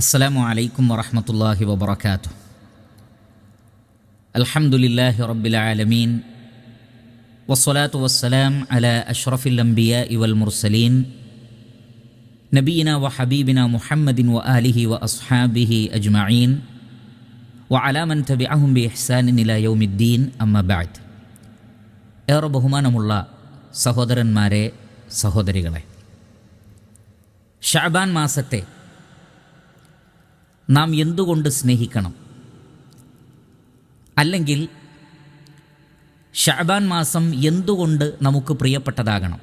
السلام عليكم ورحمة الله وبركاته. الحمد لله رب العالمين والصلاة والسلام على أشرف الأنبياء والمرسلين نبينا وحبيبنا محمد وآله وأصحابه أجمعين وعلى من تبعهم بإحسان إلى يوم الدين أما بعد. ഏറെ ബഹുമാനമുള്ള സഹോദരന്മാരെ സഹോദരികളെ, ഷഅബാൻ മാസത്തെ നാം എന്തുകൊണ്ട് സ്നേഹിക്കണം? അല്ലെങ്കിൽ ഷഅബാൻ മാസം എന്തുകൊണ്ട് നമുക്ക് പ്രിയപ്പെട്ടതാകണം?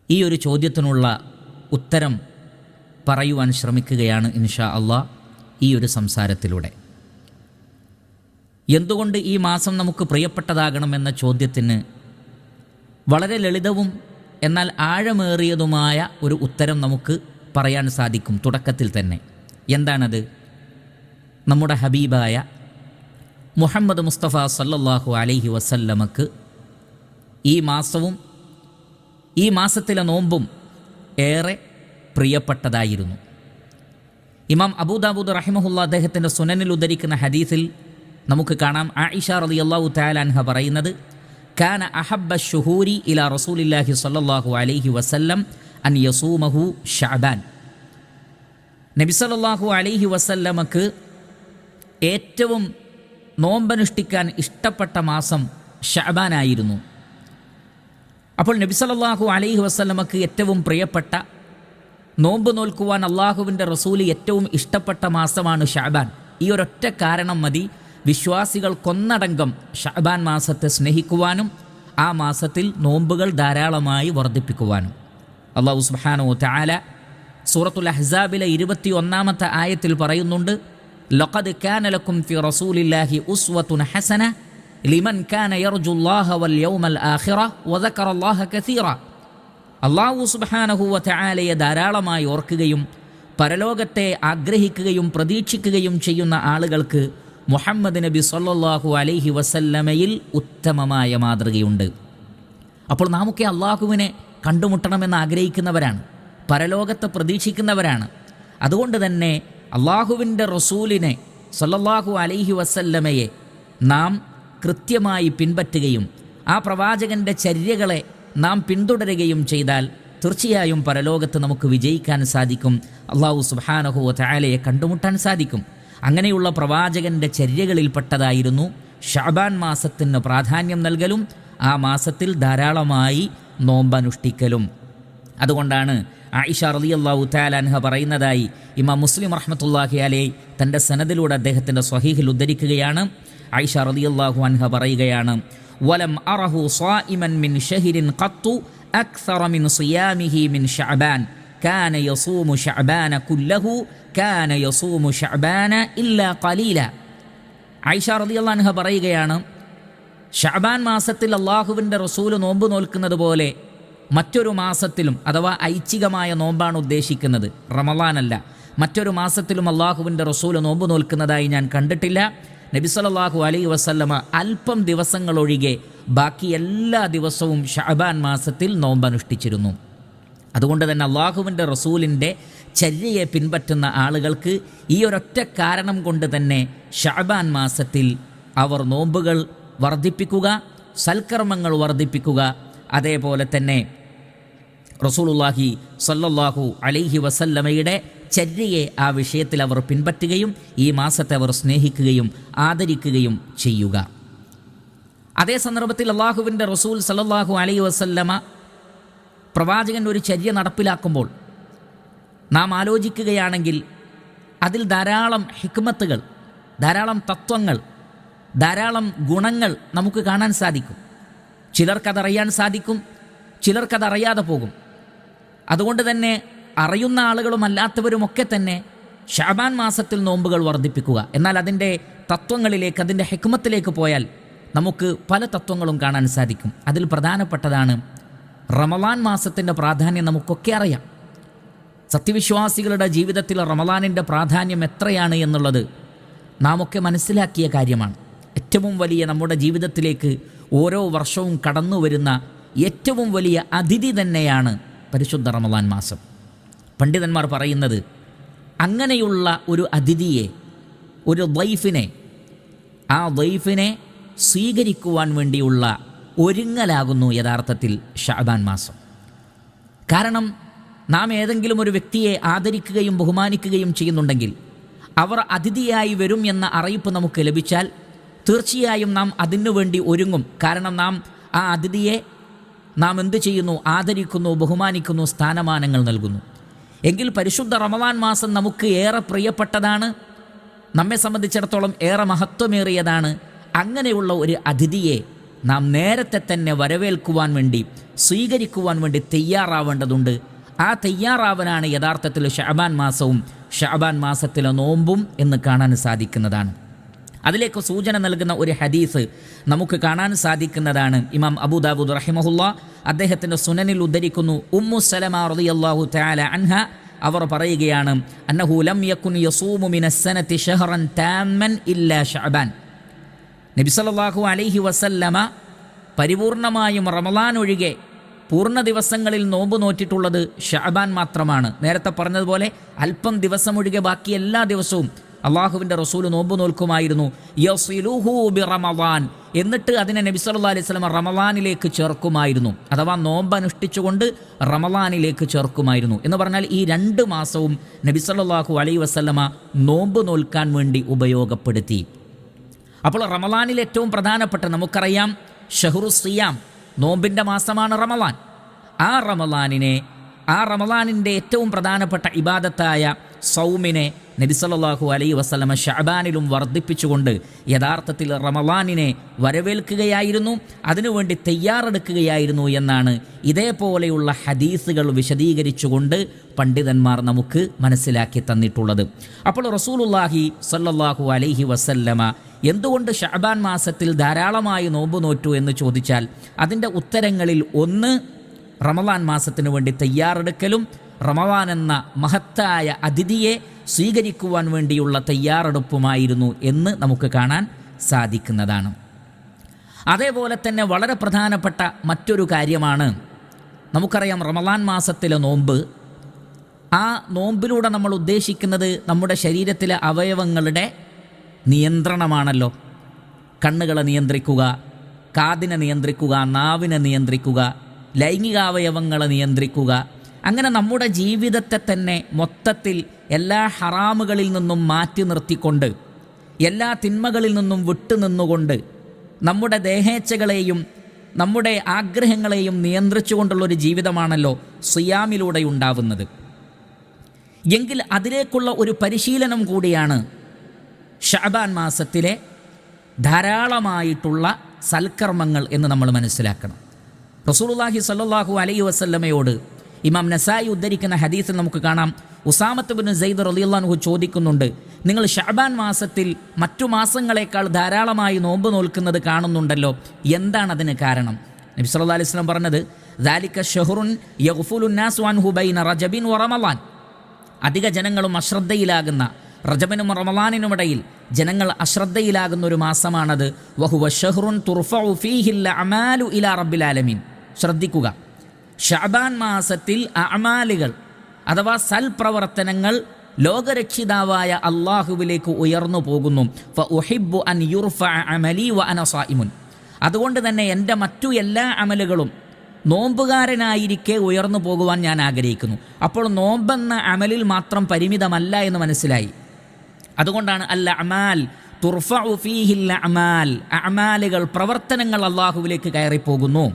ഈ ഒരു ചോദ്യത്തിനുള്ള ഉത്തരം പറയുവാൻ ശ്രമിക്കുകയാണ് ഇൻഷാ അള്ളാഹ് ഈ ഒരു സംസാരത്തിലൂടെ. എന്തുകൊണ്ട് ഈ മാസം നമുക്ക് പ്രിയപ്പെട്ടതാകണമെന്ന ചോദ്യത്തിന് വളരെ ലളിതവും എന്നാൽ ആഴമേറിയതുമായ ഒരു ഉത്തരം നമുക്ക് പറയാൻ സാധിക്കും തുടക്കത്തിൽ തന്നെ. എന്താണത്? നമ്മുടെ ഹബീബായ മുഹമ്മദ് മുസ്തഫ സല്ലല്ലാഹു അലൈഹി വസല്ലമക്ക് ഈ മാസവും ഈ മാസത്തിലെ നോമ്പും ഏറെ പ്രിയപ്പെട്ടതായിരുന്നു. ഇമാം അബൂദാവൂദ് റഹിമഹുല്ലാ അദ്ദേഹത്തിൻ്റെ സുനനിൽ ഉദ്ധരിക്കുന്ന ഹദീസിൽ നമുക്ക് കാണാം, ആയിഷ റളിയല്ലാഹു തആല അൻഹ പറയുന്നത്, കാന അഹബ്ബ ശുഹൂരി ഇലാ റസൂലില്ലാഹി സ്വല്ലല്ലാഹു അലൈഹി വസല്ലം അൻ യസൂമഹു ഷഅബാൻ. നബി സല്ലല്ലാഹു അലൈഹി വസല്ലമക്ക് ഏറ്റവും നോമ്പനുഷ്ഠിക്കാൻ ഇഷ്ടപ്പെട്ട മാസം ഷഅബാനായിരുന്നു. അപ്പോൾ നബി സല്ലല്ലാഹു അലൈഹി വസല്ലമക്ക് ഏറ്റവും പ്രിയപ്പെട്ട, നോമ്പ് നോൽക്കുവാൻ അള്ളാഹുവിൻ്റെ റസൂല് ഏറ്റവും ഇഷ്ടപ്പെട്ട മാസമാണ് ഷഅബാൻ. ഈ ഒരൊറ്റ കാരണം മതി വിശ്വാസികൾക്കൊന്നടങ്കം ഷഅബാൻ മാസത്തെ സ്നേഹിക്കുവാനും ആ മാസത്തിൽ നോമ്പുകൾ ധാരാളമായി വർദ്ധിപ്പിക്കുവാനും. അല്ലാഹു സുബ്ഹാനഹു വ തആല സൂറത്തുൽ അഹ്സാബിലെ 21-ാമത്തെ ആയത്തിൽ പറയുന്നുണ്ട്, ലഖദ് കാന ലക്കും ഫി റസൂലില്ലാഹി ഉസ്വത്തുൻ ഹസന ലിമൻ കാന യർജുല്ലാഹ വൽ യൗമൽ ആഖിറ വദക്കറല്ലാഹ കസീറ. അല്ലാഹു സുബ്ഹാനഹു വ തആലയെ ധാരാളമായി ഓർക്കുകയും പരലോകത്തെ ആഗ്രഹിക്കുകയും പ്രതീക്ഷിക്കുകയും ചെയ്യുന്ന ആളുകൾക്ക് മുഹമ്മദ് നബി സല്ലല്ലാഹു അലൈഹി വസല്ലമയിൽ ഉത്തമമായ മാതൃകയുണ്ട്. അപ്പോൾ നാമൊക്കെ അള്ളാഹുവിനെ കണ്ടുമുട്ടണമെന്ന് ആഗ്രഹിക്കുന്നവരാണ്, പരലോകത്തെ പ്രതീക്ഷിക്കുന്നവരാണ്. അതുകൊണ്ട് തന്നെ അള്ളാഹുവിൻ്റെ റസൂലിനെ സല്ലല്ലാഹു അലൈഹി വസല്ലമയെ നാം കൃത്യമായി പിൻപറ്റുകയും ആ പ്രവാചകൻ്റെ ചര്യകളെ നാം പിന്തുടരുകയും ചെയ്താൽ തീർച്ചയായും പരലോകത്ത് നമുക്ക് വിജയിക്കാൻ സാധിക്കും, അള്ളാഹു സുബ്ഹാനഹു വ തആലയെ കണ്ടുമുട്ടാൻ സാധിക്കും. അങ്ങനെയുള്ള പ്രവാചകൻ്റെ ചര്യകളിൽപ്പെട്ടതായിരുന്നു ഷഅബാൻ മാസത്തിന് പ്രാധാന്യം നൽകലും ആ മാസത്തിൽ ധാരാളമായി നോമ്പനുഷ്ഠിക്കലും. അതുകൊണ്ടാണ് ആയിഷ റളിയല്ലാഹു തആല അൻഹ പറയുന്നതായി ഇമാം മുസ്ലിം റഹ്മത്തുള്ളാഹി അലൈഹി തൻ്റെ സനദിലൂടെ അദ്ദേഹത്തിൻ്റെ സ്വഹീഹിൽ ഉദ്ധരിക്കുകയാണ്. ആയിഷ റളിയല്ലാഹു അൻഹ പറയുകയാണ്, വലം അറഹു സായിമൻ മിൻ ഷഹ്രിൻ ഖത്തു അക്സറ മിൻ സിയാമിഹി മിൻ ഷഅബാൻ കാന യസൂമു ഷഅബാന കുല്ലഹു കാന യസൂമു ഷഅബാന ഇല്ലാ ഖലീല. ആയിഷ റളിയല്ലാഹു അൻഹ പറയുകയാണ്, ഷഅബാൻ മാസത്തിൽ അള്ളാഹുവിൻ്റെ റസൂല് നോമ്പ് നോൽക്കുന്നത് പോലെ മറ്റൊരു മാസത്തിലും, അഥവാ ഐച്ഛികമായ നോമ്പാണ് ഉദ്ദേശിക്കുന്നത്, റമളാനല്ല, മറ്റൊരു മാസത്തിലും അള്ളാഹുവിൻ്റെ റസൂല് നോമ്പ് നോൽക്കുന്നതായി ഞാൻ കണ്ടിട്ടില്ല. നബി സല്ലല്ലാഹു അലൈഹി വസല്ലമ അല്പം ദിവസങ്ങളൊഴികെ ബാക്കി എല്ലാ ദിവസവും ഷഅബാൻ മാസത്തിൽ നോമ്പനുഷ്ഠിച്ചിരുന്നു. അതുകൊണ്ട് തന്നെ അള്ളാഹുവിൻ്റെ റസൂലിൻ്റെ ചര്യയെ പിൻപറ്റുന്ന ആളുകൾക്ക് ഈ ഒരൊറ്റ കാരണം കൊണ്ട് തന്നെ ഷഅബാൻ മാസത്തിൽ അവർ നോമ്പുകൾ വർദ്ധിപ്പിക്കുക, സൽക്കർമ്മങ്ങൾ വർദ്ധിപ്പിക്കുക, അതേപോലെ തന്നെ റസൂലുള്ളാഹി സ്വല്ലല്ലാഹു അലൈഹി വസല്ലമയുടെ ചര്യയെ ആ വിഷയത്തിൽ അവർ പിൻപറ്റുകയും ഈ മാസത്തെ അവർ സ്നേഹിക്കുകയും ആദരിക്കുകയും ചെയ്യുക. അതേ സന്ദർഭത്തിൽ അള്ളാഹുവിൻ്റെ റസൂൽ സ്വല്ലല്ലാഹു അലൈഹി വസല്ലമ പ്രവാചകൻ ഒരു ചര്യ നടപ്പിലാക്കുമ്പോൾ നാം ആലോചിക്കുകയാണെങ്കിൽ അതിൽ ധാരാളം ഹിക്മത്തുകൾ, ധാരാളം തത്വങ്ങൾ, ധാരാളം ഗുണങ്ങൾ നമുക്ക് കാണാൻ സാധിക്കും. ചിലർക്കതറിയാൻ സാധിക്കും, ചിലർക്കതറിയാതെ പോകും. അതുകൊണ്ട് തന്നെ അറിയുന്ന ആളുകളും അല്ലാത്തവരുമൊക്കെ തന്നെ ഷഅബാൻ മാസത്തിൽ നോമ്പുകൾ വർദ്ധിപ്പിക്കുക. എന്നാൽ അതിൻ്റെ തത്വങ്ങളിലേക്ക്, അതിൻ്റെ ഹിക്മത്തിലേക്ക് പോയാൽ നമുക്ക് പല തത്വങ്ങളും കാണാൻ സാധിക്കും. അതിൽ പ്രധാനപ്പെട്ടതാണ് റമളാൻ മാസത്തിൻ്റെ പ്രാധാന്യം. നമുക്കൊക്കെ അറിയാം, സത്യവിശ്വാസികളുടെ ജീവിതത്തിൽ റമളാനിൻ്റെ പ്രാധാന്യം എത്രയാണ് എന്നുള്ളത് നാം ഒക്കെ മനസ്സിലാക്കിയ കാര്യമാണ്. ഏറ്റവും വലിയ നമ്മുടെ ജീവിതത്തിലേക്ക് ഓരോ വർഷവും കടന്നു വരുന്ന ഏറ്റവും വലിയ അതിഥി തന്നെയാണ് പരിശുദ്ധ റമളാൻ മാസം. പണ്ഡിതന്മാർ പറയുന്നത് അങ്ങനെയുള്ള ഒരു അതിഥിയെ, ഒരു ദൈഫിനെ, ആ ദൈഫിനെ സ്വീകരിക്കുവാൻ വേണ്ടിയുള്ള ഒരുങ്ങലാകുന്നു യഥാർത്ഥത്തിൽ ശഅബാൻ മാസം. കാരണം നാം ഏതെങ്കിലും ഒരു വ്യക്തിയെ ആദരിക്കുകയും ബഹുമാനിക്കുകയും ചെയ്യുന്നുണ്ടെങ്കിൽ അവർ അതിഥിയായി വരും എന്ന അറിയിപ്പ് നമുക്ക് ലഭിച്ചാൽ തീർച്ചയായും നാം അതിനു വേണ്ടി ഒരുങ്ങും. കാരണം നാം ആ അതിഥിയെ നാം എന്തു ചെയ്യുന്നു? ആദരിക്കുന്നു, ബഹുമാനിക്കുന്നു, സ്ഥാനമാനങ്ങൾ നൽകുന്നു. എങ്കിൽ പരിശുദ്ധ റമദാൻ മാസം നമുക്ക് ഏറെ പ്രിയപ്പെട്ടതാണ്, നമ്മെ സംബന്ധിച്ചിടത്തോളം ഏറെ മഹത്വമേറിയതാണ്. അങ്ങനെയുള്ള ഒരു അതിഥിയെ നാം നേരത്തെ തന്നെ വരവേൽക്കുവാൻ വേണ്ടി, സ്വീകരിക്കുവാൻ വേണ്ടി തയ്യാറാവേണ്ടതുണ്ട്. ആ തയ്യാറാവനാണ് യഥാർത്ഥത്തിൽ ശഅബാൻ മാസവും ശഅബാൻ മാസത്തിലെ നോമ്പും എന്ന് കാണാൻ സാധിക്കുന്നതാണ്. അതിലേക്ക് സൂചന നൽകുന്ന ഒരു ഹദീസ് നമുക്ക് കാണാൻ സാധിക്കുന്നതാണ്. ഇമാം അബൂ ദാവൂദ് റഹിമഹുല്ലാ അദ്ദേഹത്തിൻ്റെ സുനനിൽ ഉദ്ധരിക്കുന്നു. ഉമ്മു സലമ റളിയല്ലാഹു തആല അൻഹ അവർ പറയുകയാണ്, അന്നഹു ലം യകുൻ യസൂമു മിനസ്സനതി ശഹറൻ താമ്മൻ ഇല്ലാ ശഅബാൻ. നബി സല്ലല്ലാഹു അലൈഹി വസല്ലമ പരിപൂർണമായും റമളാൻ ഒഴികെ പൂർണ്ണ ദിവസങ്ങളിൽ നോമ്പ് നോറ്റിട്ടുള്ളത് ശഅബാൻ മാത്രമാണ്. നേരത്തെ പറഞ്ഞതുപോലെ അല്പം ദിവസമൊഴികെ ബാക്കി എല്ലാ ദിവസവും അള്ളാഹുവിൻ്റെ റസൂല് നോമ്പ് നോൽക്കുമായിരുന്നു. യസിലുഹു ബി റമളാൻ, എന്നിട്ട് അതിനെ നബി സല്ലല്ലാഹു അലൈഹി വസല്ലം റമളാനിലേക്ക് ചേർക്കുമായിരുന്നു. അഥവാ നോമ്പ് അനുഷ്ഠിച്ചുകൊണ്ട് റമളാനിലേക്ക് ചേർക്കുമായിരുന്നു. എന്ന് പറഞ്ഞാൽ ഈ 2 മാസവും നബി സല്ലല്ലാഹു അലൈഹി വസല്ലമ നോമ്പ് നോൽക്കാൻ വേണ്ടി ഉപയോഗപ്പെടുത്തി. അപ്പോൾ റമളാനിൽ ഏറ്റവും പ്രധാനപ്പെട്ട, നമുക്കറിയാം, ഷഹ്റു സിയാം, നോമ്പിൻ്റെ മാസമാണ് റമളാൻ. ആ റമളാനിൻ്റെ ഏറ്റവും പ്രധാനപ്പെട്ട ഇബാദത്തായ സൗമിനെ നബി സല്ലല്ലാഹു അലൈഹി വസല്ലമ ശഅബാനിലും വർദ്ധിപ്പിച്ചുകൊണ്ട് യഥാർത്ഥത്തിൽ റമളാനിനെ വരവേൽക്കുകയായിരുന്നു, അതിനുവേണ്ടി തയ്യാറെടുക്കുകയായിരുന്നു എന്നാണ് ഇതേപോലെയുള്ള ഹദീസുകൾ വിശദീകരിച്ചുകൊണ്ട് പണ്ഡിതന്മാർ നമുക്ക് മനസ്സിലാക്കി തന്നിട്ടുള്ളത്. അപ്പോൾ റസൂലുള്ളാഹി സല്ലല്ലാഹു അലൈഹി വസല്ലമ എന്തുകൊണ്ട് ശഅബാൻ മാസത്തിൽ ധാരാളമായി നോമ്പ് നോറ്റു എന്ന് ചോദിച്ചാൽ അതിൻ്റെ ഉത്തരങ്ങളിൽ ഒന്ന് റമളാൻ മാസത്തിനു വേണ്ടി തയ്യാറെടുക്കലും റമളാൻ എന്ന മഹത്തായ അതിഥിയെ സ്വീകരിക്കുവാൻ വേണ്ടിയുള്ള തയ്യാറെടുപ്പുമായിരുന്നു എന്ന് നമുക്ക് കാണാൻ സാധിക്കുന്നതാണ്. അതേപോലെ തന്നെ വളരെ പ്രധാനപ്പെട്ട മറ്റൊരു കാര്യമാണ്, നമുക്കറിയാം റമളാൻ മാസത്തിലെ നോമ്പ്, ആ നോമ്പിലൂടെ നമ്മൾ ഉദ്ദേശിക്കുന്നത് നമ്മുടെ ശരീരത്തിലെ അവയവങ്ങളുടെ നിയന്ത്രണമാണല്ലോ. കണ്ണുകളെ നിയന്ത്രിക്കുക, കാതിനെ നിയന്ത്രിക്കുക, നാവിനെ നിയന്ത്രിക്കുക, ലൈംഗികാവയവങ്ങളെ നിയന്ത്രിക്കുക, അങ്ങനെ നമ്മുടെ ജീവിതത്തെ തന്നെ മൊത്തത്തിൽ എല്ലാ ഹറാമുകളിൽ നിന്നും മാറ്റി നിർത്തിക്കൊണ്ട്, എല്ലാ തിന്മകളിൽ നിന്നും വിട്ടുനിന്നുകൊണ്ട് നമ്മുടെ ദേഹേച്ഛകളെയും നമ്മുടെ ആഗ്രഹങ്ങളെയും നിയന്ത്രിച്ചുകൊണ്ടുള്ളൊരു ജീവിതമാണല്ലോ സിയാമിലൂടെ ഉണ്ടാവുന്നത്. എങ്കിൽ അതിലേക്കുള്ള ഒരു പരിശീലനം കൂടിയാണ് ശഅബാൻ മാസത്തിലെ ധാരാളമായിട്ടുള്ള സൽക്കർമ്മങ്ങൾ എന്ന് നമ്മൾ മനസ്സിലാക്കണം. റസൂലുള്ളാഹി സ്വല്ലല്ലാഹു അലൈഹി വസല്ലമയോട് ഇമാം നസായി ഉദ്ധരിക്കുന്ന ഹദീസിൽ നമുക്ക് കാണാം, ഉസാമത്ത് ബിൻ സെയ്ദ് റളിയല്ലാഹു അൻഹു ചോദിക്കുന്നുണ്ട്, നിങ്ങൾ ശഅബാൻ മാസത്തിൽ മറ്റു മാസങ്ങളെക്കാൾ ധാരാളമായി നോമ്പ് നോൽക്കുന്നത് കാണുന്നുണ്ടല്ലോ, എന്താണ് അതിന് കാരണം? നബി സല്ലല്ലാഹു അലൈഹി വസല്ലം പറഞ്ഞത്, ദാലിക ശഹ്റുൻ യഗ്ഫുലു നാസു അൻഹു ബൈന റജബിൻ വ റമളാൻ. അധിക ജനങ്ങളും അശ്രദ്ധയിലാകുന്ന, റജബിനും റമളാനിനുമിടയിൽ ജനങ്ങൾ അശ്രദ്ധയിലാകുന്ന ഒരു മാസമാണത്. വഹുവ ശഹ്റുൻ തുർഫഉ ഫീഹിൽ അഅമാലു ഇലാ റബ്ബിൽ ആലമീൻ. ശ്രദ്ധിക്കുക, ശഅബാൻ മാസത്തിൽ അഅമാലുകൾ അഥവാ സൽപ്രവർത്തനങ്ങൾ ലോകരക്ഷിതാവായ അള്ളാഹുവിലേക്ക് ഉയർന്നു പോകുന്നു. ഫഉഹിബ്ബു അൻ യുർഫഅ അമലി വ അന സായിമുൻ. അതുകൊണ്ട് തന്നെ എൻ്റെ മറ്റു എല്ലാ അമലുകളും നോമ്പുകാരനായിരിക്കെ ഉയർന്നു പോകുവാൻ ഞാൻ ആഗ്രഹിക്കുന്നു. അപ്പോൾ നോമ്പെന്ന അമലിൽ മാത്രം പരിമിതമല്ല എന്ന് മനസ്സിലായി. അതുകൊണ്ടാണ് അൽ അഅമാൽ തുർഫഉ ഫീഹിൽ അഅമാൽ, അഅമാലുകൾ, പ്രവർത്തനങ്ങൾ അള്ളാഹുവിലേക്ക് കയറിപ്പോകുന്നു.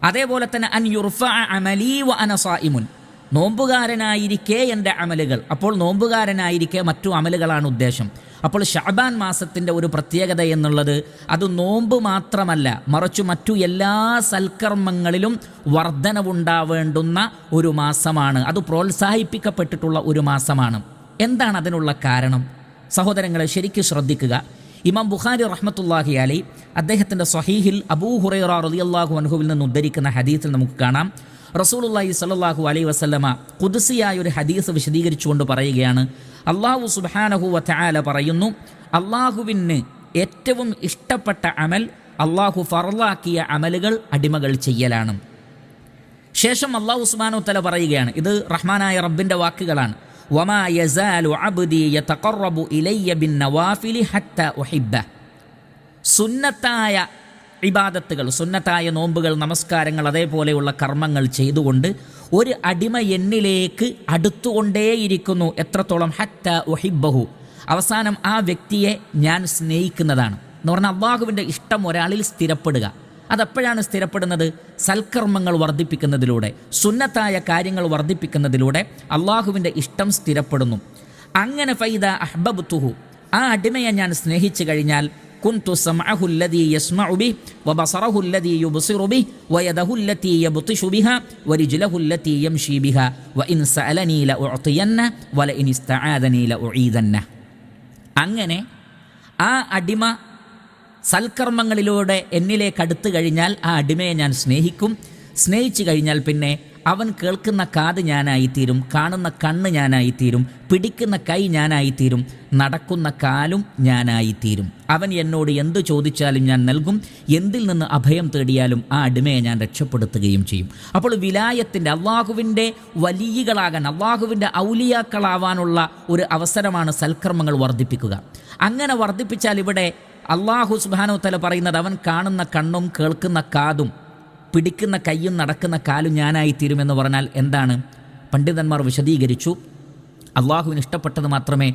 അതേപോലെ തന്നെ അൻ യുർഫഅ അമലി വ അന സായിമുൻ, നോമ്പുകാരനായിരിക്കെ എൻ്റെ അമലുകൾ. അപ്പോൾ നോമ്പുകാരനായിരിക്കെ മറ്റു അമലുകളാണ് ഉദ്ദേശം. അപ്പോൾ ശഅബാൻ മാസത്തിൻ്റെ ഒരു പ്രത്യേകത എന്നുള്ളത് അത് നോമ്പ് മാത്രമല്ല, മറിച്ചു മറ്റു എല്ലാ സൽക്കർമ്മങ്ങളിലും വർധനവുണ്ടാവേണ്ടുന്ന ഒരു മാസമാണ്. അത് പ്രോത്സാഹിപ്പിക്കപ്പെട്ടിട്ടുള്ള ഒരു മാസമാണ്. എന്താണ് അതിനുള്ള കാരണം? സഹോദരങ്ങളെ, ശരിക്കും ശ്രദ്ധിക്കുക. ഇമാം ബുഖാരി റഹ്മത്തുള്ളാഹി അലൈഹി അദ്ദേഹത്തിൻ്റെ സ്വഹീഹിൽ അബൂ ഹുറൈറ റളിയല്ലാഹു അൻഹുവിൽ നിന്ന് ഉദ്ധരിക്കുന്ന ഹദീസിൽ നമുക്ക് കാണാം, റസൂലുള്ളാഹി സ്വല്ലല്ലാഹു അലൈഹി വസല്ലമ ഖുദ്സിയായ ഒരു ഹദീസ് വിശദീകരിച്ചുകൊണ്ട് പറയുകയാണ്, അല്ലാഹു സുബ്ഹാനഹു വ തആല പറയുന്നു, അള്ളാഹുവിന് ഏറ്റവും ഇഷ്ടപ്പെട്ട അമൽ അള്ളാഹു ഫർളാക്കിയ അമലുകൾ അടിമകൾ ചെയ്യലാണ്. ശേഷം അല്ലാഹു സുബ്ഹാനഹു വ തആല പറയുകയാണ്, ഇത് റഹ്മാനായ റബ്ബിൻ്റെ വാക്കുകളാണ്, വമാ യസാലു അബ്ദി യതഖറബു ഇലയ്യ ബിന്നവാഫിലി ഹത്താ ഉഹിബ്ബഹ്. സുന്നത്തായ ഇബാദത്തുകൾ, സുന്നത്തായ നോമ്പുകൾ, നമസ്കാരങ്ങൾ, അതേപോലെയുള്ള കർമ്മങ്ങൾ ചെയ്തുകൊണ്ട് ഒരു അടിമ എന്നിലേക്ക് അടുത്തുകൊണ്ടേയിരിക്കുന്നു. എത്രത്തോളം? ഹത്താ ഉഹിബ്ബഹു, അവസാനം ആ വ്യക്തിയെ ഞാൻ സ്നേഹിക്കുന്നതാണ് എന്ന് പറഞ്ഞാൽ അള്ളാഹുവിൻ്റെ ഇഷ്ടം ഒരാളിൽ സ്ഥിരപ്പെടുക. അതെപ്പോഴാണ് സ്ഥിരപ്പെടുന്നത്? സൽക്കർമ്മങ്ങൾ വർദ്ധിപ്പിക്കുന്നതിലൂടെ, സുന്നത്തായ കാര്യങ്ങൾ വർദ്ധിപ്പിക്കുന്നതിലൂടെ അള്ളാഹുവിൻ്റെ ഇഷ്ടം സ്ഥിരപ്പെടുന്നു. അങ്ങനെ ഫൈദാ അഹ്ബബ്തുഹു, ആ അടിമയെ ഞാൻ സ്നേഹിച്ചു കഴിഞ്ഞാൽ കുന്തു സമഅഹു അല്ലദീ യസ്മഉ ബിഹി വബസറഹു അല്ലദീ യുബ്സിറു ബിഹി വയദഹു അല്ലതീ യബ്തിഷു ബിഹാ വരിജ്ലഹു അല്ലതീ യംശി ബിഹാ വഇൻ സഅലനീ ലഉഅതിയന്ന വലഇൻ ഇസ്തആദനീ ലഉഈദന്ന. അങ്ങനെ ആ അടിമ സൽക്കർമ്മങ്ങളിലൂടെ എന്നിലേക്ക് അടുത്തു കഴിഞ്ഞാൽ ആ അടിമയെ ഞാൻ സ്നേഹിക്കും. സ്നേഹിച്ചു കഴിഞ്ഞാൽ പിന്നെ അവൻ കേൾക്കുന്ന കാത് ഞാനായിത്തീരും, കാണുന്ന കണ്ണ് ഞാനായിത്തീരും, പിടിക്കുന്ന കൈ ഞാനായിത്തീരും, നടക്കുന്ന കാലും ഞാനായിത്തീരും. അവൻ എന്നോട് എന്തു ചോദിച്ചാലും ഞാൻ നൽകും, എന്തിൽ നിന്ന് അഭയം തേടിയാലും ആ അടിമയെ ഞാൻ രക്ഷപ്പെടുത്തുകയും ചെയ്യും. അപ്പോൾ വിലായത്തിൻ്റെ, അള്ളാഹുവിൻ്റെ വലിയകളാകാൻ, അള്ളാഹുവിൻ്റെ ഔലിയാക്കളാവാനുള്ള ഒരു അവസരമാണ് സൽക്കർമ്മങ്ങൾ വർദ്ധിപ്പിക്കുക. അങ്ങനെ വർദ്ധിപ്പിച്ചാൽ ഇവിടെ അള്ളാഹു സുബ്ഹാനഹു വതആല പറയുന്നത് അവൻ കാണുന്ന കണ്ണും കേൾക്കുന്ന കാതും പിടിക്കുന്ന കൈയും നടക്കുന്ന കാലും ഞാനായിത്തീരുമെന്ന് പറഞ്ഞാൽ എന്താണ്? പണ്ഡിതന്മാർ വിശദീകരിച്ചു, അള്ളാഹുവിന് ഇഷ്ടപ്പെട്ടത് മാത്രമേ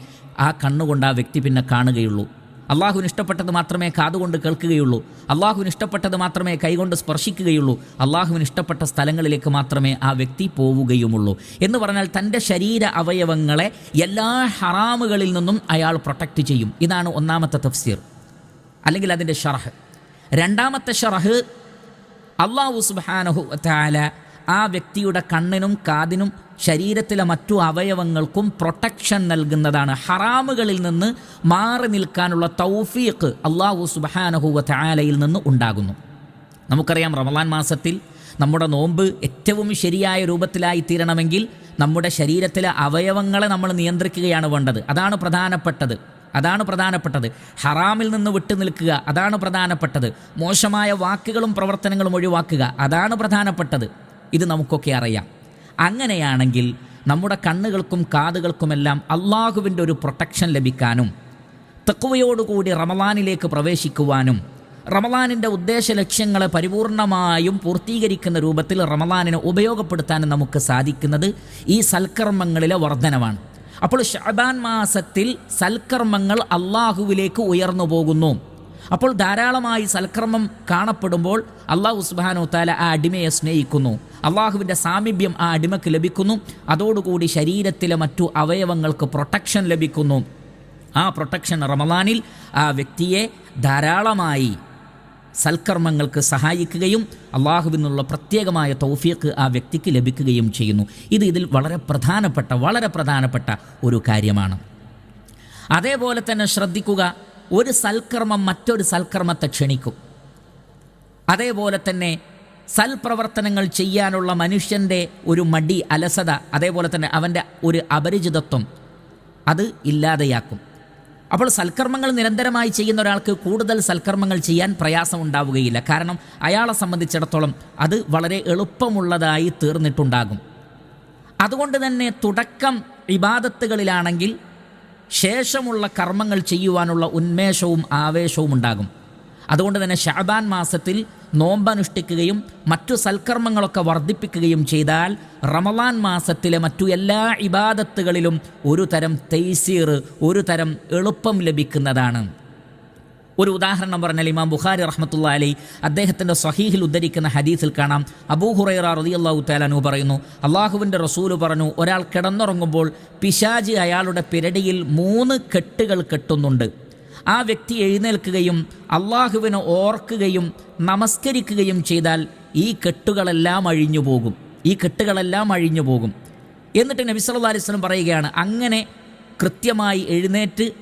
ആ കണ്ണുകൊണ്ട് ആ വ്യക്തി പിന്നെ കാണുകയുള്ളൂ, അള്ളാഹുവിന് ഇഷ്ടപ്പെട്ടത് മാത്രമേ കാതുകൊണ്ട് കേൾക്കുകയുള്ളൂ, അള്ളാഹുവിന് ഇഷ്ടപ്പെട്ടത് മാത്രമേ കൈകൊണ്ട് സ്പർശിക്കുകയുള്ളൂ, അള്ളാഹുവിന് ഇഷ്ടപ്പെട്ട സ്ഥലങ്ങളിലേക്ക് മാത്രമേ ആ വ്യക്തി പോവുകയുമുള്ളൂ എന്ന് പറഞ്ഞാൽ തൻ്റെ ശരീര അവയവങ്ങളെ എല്ലാ ഹറാമുകളിൽ നിന്നും അയാൾ പ്രൊട്ടക്റ്റ് ചെയ്യും. ഇതാണ് ഒന്നാമത്തെ തഫ്സീർ, അല്ലെങ്കിൽ അതിൻ്റെ ഷറഹ്. രണ്ടാമത്തെ ഷറഹ്, അല്ലാഹു സുബ്ഹാനഹു വതആല ആ വ്യക്തിയുടെ കണ്ണിനും കാതിനും ശരീരത്തിലെ മറ്റു അവയവങ്ങൾക്കും പ്രൊട്ടക്ഷൻ നൽകുന്നതാണ്. ഹറാമുകളിൽ നിന്ന് മാറി നിൽക്കാനുള്ള തൗഫീഖ് അല്ലാഹു സുബ്ഹാനഹു വതആലയിൽ നിന്ന് ഉണ്ടാകുന്നു. നമുക്കറിയാം, റമളാൻ മാസത്തിൽ നമ്മുടെ നോമ്പ് ഏറ്റവും ശരിയായ രൂപത്തിലായി തീരണമെങ്കിൽ നമ്മുടെ ശരീരത്തിലെ അവയവങ്ങളെ നമ്മൾ നിയന്ത്രിക്കുകയാണ് വേണ്ടത്. അതാണ് പ്രധാനപ്പെട്ടത്. ഹറാമിൽ നിന്ന് വിട്ടു നിൽക്കുക, അതാണ് പ്രധാനപ്പെട്ടത്. മോശമായ വാക്കുകളും പ്രവർത്തനങ്ങളും ഒഴിവാക്കുക, അതാണ് പ്രധാനപ്പെട്ടത്. ഇത് നമുക്കൊക്കെ അറിയാം. അങ്ങനെയാണെങ്കിൽ നമ്മുടെ കണ്ണുകൾക്കും കാതുകൾക്കുമെല്ലാം അള്ളാഹുവിൻ്റെ ഒരു പ്രൊട്ടക്ഷൻ ലഭിക്കാനും തഖ്വയോടുകൂടി റമളാനിലേക്ക് പ്രവേശിക്കുവാനും റമളാനിൻ്റെ ഉദ്ദേശ ലക്ഷ്യങ്ങളെ പരിപൂർണമായും പൂർത്തീകരിക്കുന്ന രൂപത്തിൽ റമളാനിനെ ഉപയോഗപ്പെടുത്താനും നമുക്ക് സാധിക്കുന്നത് ഈ സൽക്കർമ്മങ്ങളിലെ വർധനവാണ്. അപ്പോൾ ശഅബാൻ മാസത്തിൽ സൽക്കർമ്മങ്ങൾ അള്ളാഹുവിലേക്ക് ഉയർന്നു പോകുന്നു. അപ്പോൾ ധാരാളമായി സൽക്കർമ്മം കാണപ്പെടുമ്പോൾ അല്ലാഹു സുബ്ഹാനഹു വതആല ആ അടിമയെ സ്നേഹിക്കുന്നു, അള്ളാഹുവിൻ്റെ സാമീപ്യം ആ അടിമയ്ക്ക് ലഭിക്കുന്നു. അതോടുകൂടി ശരീരത്തിലെ മറ്റു അവയവങ്ങൾക്ക് പ്രൊട്ടക്ഷൻ ലഭിക്കുന്നു. ആ പ്രൊട്ടക്ഷൻ റമളാനിൽ ആ വ്യക്തിയെ ധാരാളമായി സൽക്കർമ്മങ്ങൾക്ക് സഹായിക്കുകയും അള്ളാഹുവിൽ നിന്നുള്ള പ്രത്യേകമായ തൗഫീഖ് ആ വ്യക്തിക്ക് ലഭിക്കുകയും ചെയ്യുന്നു. ഇതിൽ വളരെ പ്രധാനപ്പെട്ട ഒരു കാര്യമാണ്. അതേപോലെ തന്നെ ശ്രദ്ധിക്കുക, ഒരു സൽക്കർമ്മം മറ്റൊരു സൽക്കർമ്മത്തെ ക്ഷണിക്കും. അതേപോലെ തന്നെ സൽപ്രവർത്തനങ്ങൾ ചെയ്യാനുള്ള മനുഷ്യൻ്റെ ഒരു മടി, അലസത, അതേപോലെ തന്നെ അവൻ്റെ ഒരു അപരിചിതത്വം അത് ഇല്ലാതെയാക്കും. അപ്പോൾ സൽക്കർമ്മങ്ങൾ നിരന്തരമായി ചെയ്യുന്ന ഒരാൾക്ക് കൂടുതൽ സൽക്കർമ്മങ്ങൾ ചെയ്യാൻ പ്രയാസം ഉണ്ടാവുകയില്ല. കാരണം അയാളെ സംബന്ധിച്ചിടത്തോളം അത് വളരെ എളുപ്പമുള്ളതായി തീർന്നിട്ടുണ്ടാകും. അതുകൊണ്ട് തന്നെ തുടക്കം ഇബാദത്തുകളിലാണെങ്കിൽ ശേഷമുള്ള കർമ്മങ്ങൾ ചെയ്യുവാനുള്ള ഉന്മേഷവും ആവേശവും ഉണ്ടാകും. അതുകൊണ്ട് തന്നെ ശഅബാൻ മാസത്തിൽ നോമ്പനുഷ്ഠിക്കുകയും മറ്റു സൽക്കർമ്മങ്ങളൊക്കെ വർദ്ധിപ്പിക്കുകയും ചെയ്താൽ റമളാൻ മാസത്തിലെ മറ്റു എല്ലാ ഇബാദത്തുകളിലും ഒരു തരം തൈസീർ, ഒരു തരം എളുപ്പം ലഭിക്കുന്നതാണ്. ഒരു ഉദാഹരണം പറഞ്ഞാൽ ഇമാം ബുഖാരി റഹ്മത്തുള്ളാഹി അലൈഹി അദ്ദേഹത്തിൻ്റെ സ്വഹീഹിൽ ഉദ്ധരിക്കുന്ന ഹദീസിൽ കാണാം, അബൂ ഹുറൈറ റളിയല്ലാഹു തആല അൻഹു പറയുന്നു, അള്ളാഹുവിൻ്റെ റസൂൽ പറഞ്ഞു, ഒരാൾ കിടന്നുറങ്ങുമ്പോൾ പിശാച് അയാളുടെ പിരടിയിൽ 3 കെട്ടുകൾ കെട്ടുന്നുണ്ട്. ആ വ്യക്തി എഴുന്നേൽക്കുകയും അള്ളാഹുവിനെ ഓർക്കുകയും നമസ്കരിക്കുകയും ചെയ്താൽ ഈ കെട്ടുകളെല്ലാം അഴിഞ്ഞു പോകും. എന്നിട്ട് നബി സല്ലല്ലാഹു അലൈഹി വസല്ലം പറയുകയാണ്, അങ്ങനെ കൃത്യമായി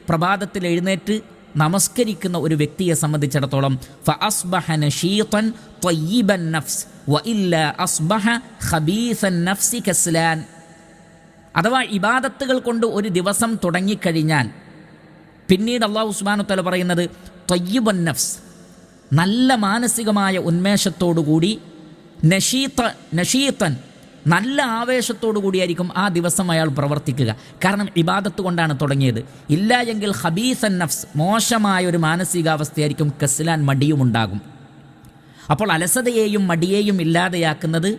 പ്രഭാതത്തിൽ എഴുന്നേറ്റ് നമസ്കരിക്കുന്ന ഒരു വ്യക്തിയെ സംബന്ധിച്ചിടത്തോളം ഫഅസ്ബഹ നശീതൻ ത്വയ്യിബൻ നഫ്സ് വഇല്ലാ അസ്ബഹ ഖബീസൻ നഫ്സി കസ്ലാൻ. അഥവാ ഇബാദത്തുകൾ കൊണ്ട് ഒരു ദിവസം തുടങ്ങിക്കഴിഞ്ഞാൽ പിന്നീട് അല്ലാഹു സുബ്ഹാനഹു വതആല പറയുന്നത് ത്വയ്യിബൻ നഫ്സ്, നല്ല മാനസികമായ ഉന്മേഷത്തോടുകൂടി, നശീതൻ നല്ല ആവേശത്തോടു കൂടിയായിരിക്കും ആ ദിവസം അയാൾ പ്രവർത്തിക്കുക. കാരണം ഇബാദത്ത് കൊണ്ടാണ് തുടങ്ങിയത്. ഇല്ല എങ്കിൽ ഖബീസൻ നഫ്സ്, മോശമായ ഒരു മാനസികാവസ്ഥയായിരിക്കും, കസ്ലാൻ, മടിയുമുണ്ടാകും. അപ്പോൾ അലസതയെയും മടിയെയും ഇല്ലാതെയാക്കുന്നത്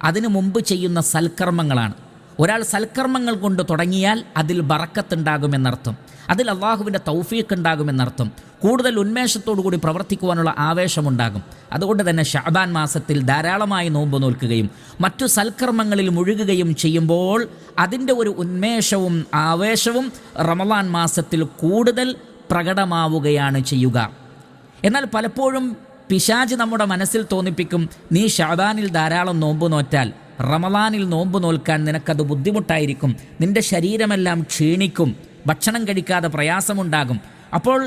അതിനു മുമ്പ് ചെയ്യുന്ന സൽക്കർമ്മങ്ങളാണ്. ഒരാൾ സൽക്കർമ്മങ്ങൾ കൊണ്ട് തുടങ്ങിയാൽ അതിൽ ബറക്കത്തുണ്ടാകുമെന്നർത്ഥം, അതിൽ അള്ളാഹുവിൻ്റെ തൗഫീഖ് ഉണ്ടാകുമെന്നർത്ഥം. കൂടുതൽ ഉന്മേഷത്തോടു കൂടി പ്രവർത്തിക്കുവാനുള്ള ആവേശമുണ്ടാകും. അതുകൊണ്ട് തന്നെ ശഅബാൻ മാസത്തിൽ ധാരാളമായി നോമ്പ് നോൽക്കുകയും മറ്റു സൽക്കർമ്മങ്ങളിൽ മുഴുകുകയും ചെയ്യുമ്പോൾ അതിൻ്റെ ഒരു ഉന്മേഷവും ആവേശവും റമളാൻ മാസത്തിൽ കൂടുതൽ പ്രകടമാവുകയാണ് ചെയ്യുക. എന്നാൽ പലപ്പോഴും പിശാച് നമ്മുടെ മനസ്സിൽ തോന്നിപ്പിക്കും, നീ ശഅബാനിൽ ധാരാളം നോമ്പ് നോറ്റാൽ റമളാനിൽ നോമ്പ് നോൽക്കാൻ നിനക്കത് ബുദ്ധിമുട്ടായിരിക്കും, നിന്റെ ശരീരമെല്ലാം ക്ഷീണിക്കും, ഭക്ഷണം കഴിക്കാതെ പ്രയാസമുണ്ടാകും, അപ്പോൾ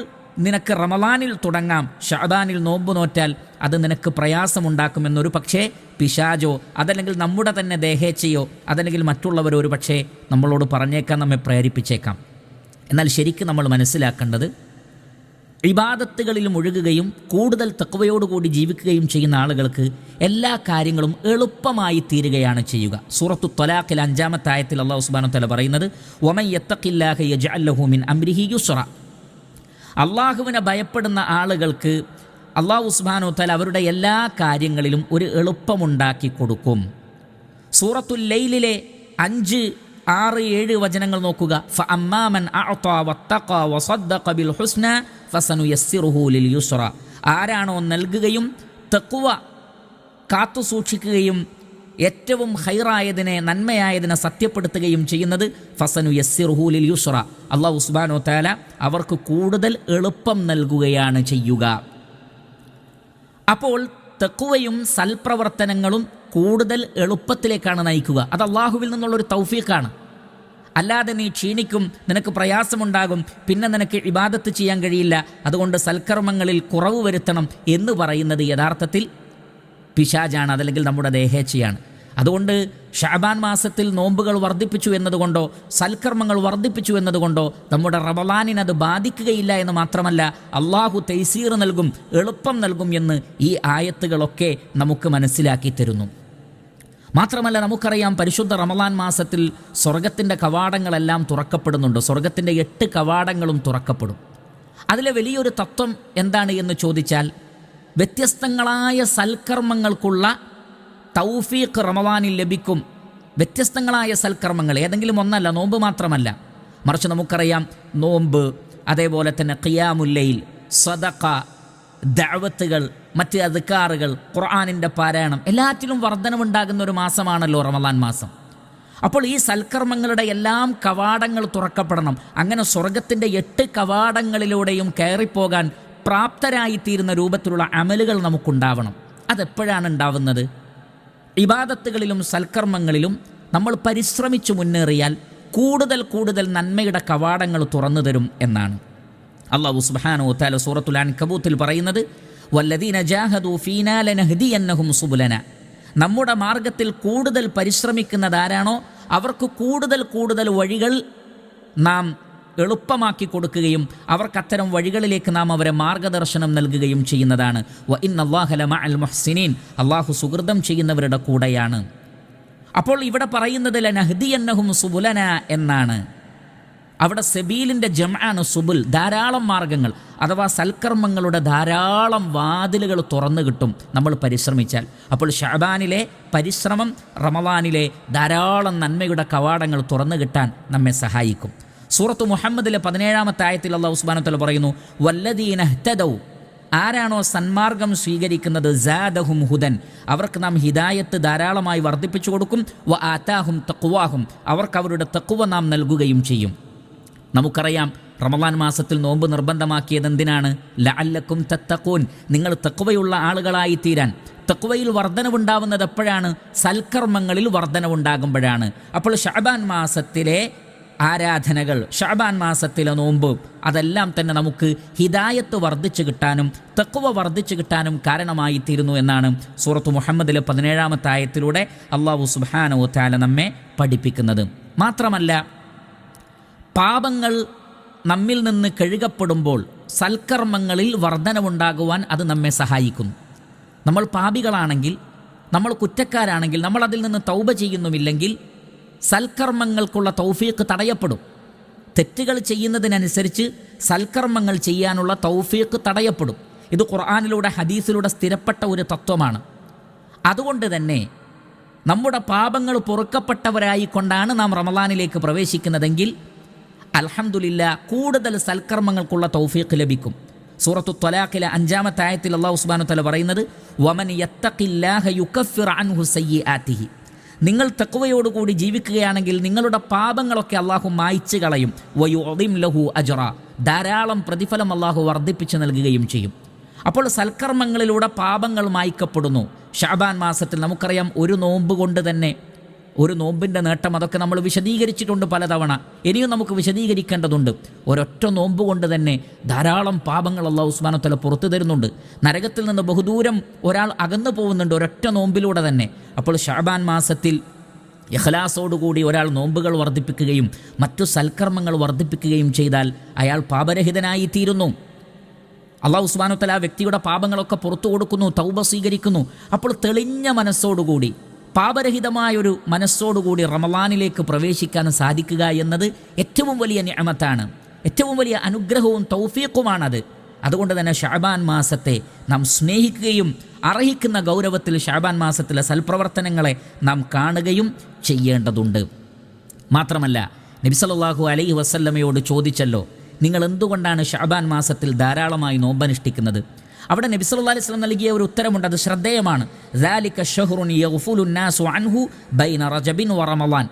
നിനക്ക് റമളാനിൽ തുടങ്ങാം, ശഅബാനിൽ നോമ്പ് നോറ്റാൽ അത് നിനക്ക് പ്രയാസമുണ്ടാക്കുമെന്നൊരു പക്ഷേ പിശാചോ അതല്ലെങ്കിൽ നമ്മുടെ തന്നെ ദേഹേച്ഛയോ അതല്ലെങ്കിൽ മറ്റുള്ളവരോ ഒരു പക്ഷേ നമ്മളോട് പറഞ്ഞേക്കാൻ, നമ്മെ പ്രേരിപ്പിച്ചേക്കാം. എന്നാൽ ശരിക്കും നമ്മൾ മനസ്സിലാക്കേണ്ടത്, ഇബാദത്തുകളിൽ മുഴുകുകയും കൂടുതൽ തഖ്വയോടുകൂടി ജീവിക്കുകയും ചെയ്യുന്ന ആളുകൾക്ക് എല്ലാ കാര്യങ്ങളും എളുപ്പമായി തീരുകയാണ് ചെയ്യുക. സൂറത്തു ത്വലാഖിൽ 5-ാമത്തെ ആയത്തിൽ അല്ലാഹു സുബ്ഹാനഹു വ തആല പറയുന്നത്, വമൻ യത്തഖില്ലാഹ യജ്അൽ ലഹു മിൻ അംരിഹി യുസ്റ. അള്ളാഹുവിനെ ഭയപ്പെടുന്ന ആളുകൾക്ക് അല്ലാഹു സുബ്ഹാനഹു വ തആല അവരുടെ എല്ലാ കാര്യങ്ങളിലും ഒരു എളുപ്പമുണ്ടാക്കി കൊടുക്കും. സൂറത്തുൽ ലൈലിലെ 5, 6, 7 വചനങ്ങൾ നോക്കുക. ഫഅമ്മാ മൻ അഅ്താ വത്തഖ വസദ്ദഖ ബിൽ ഹുസ്ന ഫസനുയസ്സിറുഹു ലിൽ യുസ്റ. ആരാണോ നൽകുകയും തഖ്വ കാത്തു സൂക്ഷിക്കുകയും ഏറ്റവും ഖൈറായതിനെ, നന്മയായതിനെ സത്യപ്പെടുത്തുകയും ചെയ്യുന്നത്, ഫസനുയസ്സിറുഹു ലിൽ യുസ്റ, അല്ലാഹു സുബ്ഹാനഹു വ തആല അവർക്ക് കൂടുതൽ എളുപ്പം നൽകുകയാണ് ചെയ്യുക. അപ്പോൾ തഖ്വയും സൽപ്രവർത്തനങ്ങളും കൂടുതൽ എളുപ്പത്തിലേക്കാണ് നയിക്കുക. അത് അള്ളാഹുവിൽ നിന്നുള്ളൊരു തൗഫീഖാണ്. അല്ലാതെ നീ ക്ഷീണിക്കും, നിനക്ക് പ്രയാസമുണ്ടാകും, പിന്നെ നിനക്ക് ഇബാദത്ത് ചെയ്യാൻ കഴിയില്ല, അതുകൊണ്ട് സൽക്കർമ്മങ്ങളിൽ കുറവ് വരുത്തണം എന്ന് പറയുന്നത് യഥാർത്ഥത്തിൽ പിശാചാണ്, അതല്ലെങ്കിൽ നമ്മുടെ ദേഹേച്ഛയാണ്. അതുകൊണ്ട് ശഅബാൻ മാസത്തിൽ നോമ്പുകൾ വർദ്ധിപ്പിച്ചു എന്നതുകൊണ്ടോ സൽക്കർമ്മങ്ങൾ വർദ്ധിപ്പിച്ചു എന്നതുകൊണ്ടോ നമ്മുടെ റമളാനിനത് ബാധിക്കുകയില്ല എന്ന് മാത്രമല്ല, അള്ളാഹു തൈസീർ നൽകും, എളുപ്പം നൽകും എന്ന് ഈ ആയത്തുകളൊക്കെ നമുക്ക് മനസ്സിലാക്കി തരുന്നു. മാത്രമല്ല നമുക്കറിയാം, പരിശുദ്ധ റമളാൻ മാസത്തിൽ സ്വർഗത്തിൻ്റെ കവാടങ്ങളെല്ലാം തുറക്കപ്പെടുന്നുണ്ട്. സ്വർഗത്തിൻ്റെ 8 കവാടങ്ങളും തുറക്കപ്പെടും. അതിലെ വലിയൊരു തത്വം എന്താണ് എന്ന് ചോദിച്ചാൽ, വ്യത്യസ്തങ്ങളായ സൽക്കർമ്മങ്ങൾക്കുള്ള തൗഫീഖ് റമളാനിൽ ലഭിക്കും. വ്യത്യസ്തങ്ങളായ സൽക്കർമ്മങ്ങൾ, ഏതെങ്കിലും ഒന്നല്ല, നോമ്പ് മാത്രമല്ല, മറിച്ച് നമുക്കറിയാം നോമ്പ്, അതേപോലെ തന്നെ ഖിയാമുൽ ലൈൽ, സദഖ, ദഅവത്തുകൾ, മറ്റ് അദ്കാറുകൾ, ഖുർആനിൻ്റെ പാരായണം, എല്ലാറ്റിലും വർധനവുണ്ടാകുന്ന ഒരു മാസമാണല്ലോ റമളാൻ മാസം. അപ്പോൾ ഈ സൽക്കർമ്മങ്ങളുടെ എല്ലാം കവാടങ്ങൾ തുറക്കപ്പെടണം. അങ്ങനെ സ്വർഗത്തിൻ്റെ 8 കവാടങ്ങളിലൂടെയും കയറിപ്പോകാൻ പ്രാപ്തരായിത്തീരുന്ന രൂപത്തിലുള്ള അമലുകൾ നമുക്കുണ്ടാവണം. അതെപ്പോഴാണ് ഉണ്ടാവുന്നത്? ഇബാദത്തുകളിലും സൽക്കർമ്മങ്ങളിലും നമ്മൾ പരിശ്രമിച്ചു മുന്നേറിയാൽ കൂടുതൽ നന്മയുടെ കവാടങ്ങൾ തുറന്നു തരും എന്നാണ് അല്ലാഹു സുബ്ഹാനഹു വ തആല സൂറത്തുൽ അൻകബൂത്തിൽ പറയുന്നത്. വല്ലദീന ജാഹദൂ ഫീനാ ലനഹ്ദിയന്നഹും സുബുലന. നമ്മുടെ മാർഗത്തിൽ കൂടുതൽ പരിശ്രമിക്കുന്നതാരാണോ അവർക്ക് കൂടുതൽ വഴികൾ നാം എളുപ്പമാക്കി കൊടുക്കുകയും അവർക്കത്തരം വഴികളിലേക്ക് നാം അവരെ മാർഗദർശനം നൽകുകയും ചെയ്യുന്നതാണ്. വ ഇന്നല്ലാഹ ലമഅൽ മുഹ്സിനീൻ. അള്ളാഹു സുഹൃതം ചെയ്യുന്നവരുടെ കൂടെയാണ്. അപ്പോൾ ഇവിടെ പറയുന്നത് ലനഹ്ദിയന്നഹും സുബുലന എന്നാണ്. അവിടെ സബീലിൻ്റെ ജംആണ് സുബുൽ, ധാരാളം മാർഗങ്ങൾ അഥവാ സൽക്കർമ്മങ്ങളുടെ ധാരാളം വാതിലുകൾ തുറന്നു കിട്ടും നമ്മൾ പരിശ്രമിച്ചാൽ. അപ്പോൾ ശഅബാനിലെ പരിശ്രമം റമളാനിലെ ധാരാളം നന്മയുടെ കവാടങ്ങൾ തുറന്നു കിട്ടാൻ നമ്മെ സഹായിക്കും. സൂറത്തു മുഹമ്മദിലെ 17-ാമത്തെ ആയത്തിൽ അല്ലാഹു സുബ്ഹാനഹു വ തആല പറയുന്നു, വല്ലദീന ഇഹ്തദൗ. ആരാണോ സന്മാർഗം സ്വീകരിക്കുന്നത്, സാദഹും ഹുദൻ, അവർക്ക് നാം ഹിദായത്ത് ധാരാളമായി വർദ്ധിപ്പിച്ചു കൊടുക്കും. വ ആതാഹും തഖ്വാഹും, അവർക്ക് അവരുടെ തഖ്വ നാം നൽകുകയും ചെയ്യും. നമുക്കറിയാം റമളാൻ മാസത്തിൽ നോമ്പ് നിർബന്ധമാക്കിയത് എന്തിനാണ്? ലഅല്ലക്കും തത്തഖൂൻ, നിങ്ങൾ തഖ്വയുള്ള ആളുകളായി തീരാൻ. തഖ്വയിൽ വർധനവുണ്ടാവുന്നത് എപ്പോഴാണ്? സൽക്കർമ്മങ്ങളിൽ വർധനവുണ്ടാകുമ്പോഴാണ്. അപ്പോൾ ശഅബാൻ മാസത്തിലെ ആരാധനകൾ, ശഅബാൻ മാസത്തിലെ നോമ്പ്, അതെല്ലാം തന്നെ നമുക്ക് ഹിദായത്ത് വർദ്ധിച്ചു കിട്ടാനും തഖ്വ വർദ്ധിച്ചു കിട്ടാനും കാരണമായി തീരുന്നു എന്നാണ് സൂറത്തു മുഹമ്മദിലെ 17-ാമത്തെ ആയത്തിലൂടെ അല്ലാഹു സുബ്ഹാനഹു വ തആല നമ്മെ പഠിപ്പിക്കുന്നത്. മാത്രമല്ല, പാപങ്ങൾ നമ്മിൽ നിന്ന് കഴുകപ്പെടുമ്പോൾ സൽക്കർമ്മങ്ങളിൽ വർധനവുണ്ടാകുവാൻ അത് നമ്മെ സഹായിക്കുന്നു. നമ്മൾ പാപികളാണെങ്കിൽ നമ്മൾ കുറ്റക്കാരാണെങ്കിൽ, നമ്മൾ അതിൽ നിന്ന് തൗബ ചെയ്യുന്നുമില്ലെങ്കിൽ സൽക്കർമ്മങ്ങൾക്കുള്ള തൗഫീഖ് തടയപ്പെടും. തെറ്റുകൾ ചെയ്യുന്നതിനനുസരിച്ച് സൽക്കർമ്മങ്ങൾ ചെയ്യാനുള്ള തൗഫീഖ് തടയപ്പെടും. ഇത് ഖുർആനിലൂടെ ഹദീസിലൂടെ സ്ഥിരപ്പെട്ട ഒരു തത്വമാണ്. അതുകൊണ്ട് തന്നെ നമ്മുടെ പാപങ്ങൾ പൊറുക്കപ്പെട്ടവരായിക്കൊണ്ടാണ് നാം റമളാനിലേക്ക് പ്രവേശിക്കുന്നതെങ്കിൽ അൽഹംദുലില്ലാ കൂടുതൽ സൽക്കർമ്മങ്ങൾക്കുള്ള തൗഫീഖ് ലഭിക്കും. സൂറത്തു ത്വലാഖിലെ 5-ാമത്തെ ആയത്തിൽ അല്ലാഹു സുബ്ഹാനഹു വ തആല പറയുന്നത്, വമൻ യത്തഖില്ലാഹ യുകഫിർ അൻഹു സയ്യിആതിഹി. നിങ്ങൾ തഖ്വയോടുകൂടി ജീവിക്കുകയാണെങ്കിൽ നിങ്ങളുടെ പാപങ്ങളൊക്കെ അള്ളാഹു മായ്ച്ചു കളയും. വയുഅദിം ലഹു അജ്റ, ധാരാളം പ്രതിഫലം അള്ളാഹു വർദ്ധിപ്പിച്ച് നൽകുകയും ചെയ്യും. അപ്പോൾ സൽക്കർമ്മങ്ങളിലൂടെ പാപങ്ങൾ മായ്ക്കപ്പെടുന്നു. ശഅബാൻ മാസത്തിൽ നമുക്കറിയാം, ഒരു നോമ്പ് കൊണ്ട് തന്നെ, ഒരു നോമ്പിൻ്റെ നേട്ടം അതൊക്കെ നമ്മൾ വിശദീകരിച്ചിട്ടുണ്ട് പലതവണ. ഇനിയും നമുക്ക് വിശദീകരിക്കേണ്ടതുണ്ട്. ഒരൊറ്റ നോമ്പ് കൊണ്ട് തന്നെ ധാരാളം പാപങ്ങൾ അല്ലാഹു സുബ്ഹാനഹു വ തആല പുറത്തു തരുന്നുണ്ട്. നരകത്തിൽ നിന്ന് ബഹുദൂരം ഒരാൾ അകന്നു പോകുന്നുണ്ട് ഒരൊറ്റ നോമ്പിലൂടെ തന്നെ. അപ്പോൾ ശഅബാൻ മാസത്തിൽ ഇഖ്ലാസോടുകൂടി ഒരാൾ നോമ്പുകൾ വർദ്ധിപ്പിക്കുകയും മറ്റു സൽക്കർമ്മങ്ങൾ വർദ്ധിപ്പിക്കുകയും ചെയ്താൽ അയാൾ പാപരഹിതനായി തീരുന്നു. അല്ലാഹു സുബ്ഹാനഹു വ തആല വ്യക്തിയുടെ പാപങ്ങളൊക്കെ പുറത്തു കൊടുക്കുന്നു, തൗബ സ്വീകരിക്കുന്നു. അപ്പോൾ തെളിഞ്ഞ മനസ്സോടുകൂടി, പാപരഹിതമായൊരു മനസ്സോടുകൂടി റമളാനിലേക്ക് പ്രവേശിക്കാൻ സാധിക്കുക എന്നത് ഏറ്റവും വലിയ നിഅമത്താണ്, ഏറ്റവും വലിയ അനുഗ്രഹവും തൗഫീഖുമാണത്. അതുകൊണ്ട് തന്നെ ശഅബാൻ മാസത്തെ നാം സ്നേഹിക്കുകയും അർഹിക്കുന്ന ഗൗരവത്തിൽ ശഅബാൻ മാസത്തിലെ സൽപ്രവർത്തനങ്ങളെ നാം കാണുകയും ചെയ്യേണ്ടതുണ്ട്. മാത്രമല്ല, നബി സല്ലല്ലാഹു അലൈഹി വസല്ലമയോട് ചോദിച്ചല്ലോ, നിങ്ങൾ എന്തുകൊണ്ടാണ് ശഅബാൻ മാസത്തിൽ ധാരാളമായി നോമ്പനുഷ്ഠിക്കുന്നത്? അവിടെ നബി സല്ലല്ലാഹു അലൈഹി വസല്ലം നൽകിയ ഒരു ഉത്തരമുണ്ട്, അത് ശ്രദ്ധേയമാണ്. ദാലിക ശഹ്റുൻ യഗ്ഫുലു നാസു അൻഹു ബൈന റജബിൻ വ റമളാൻ.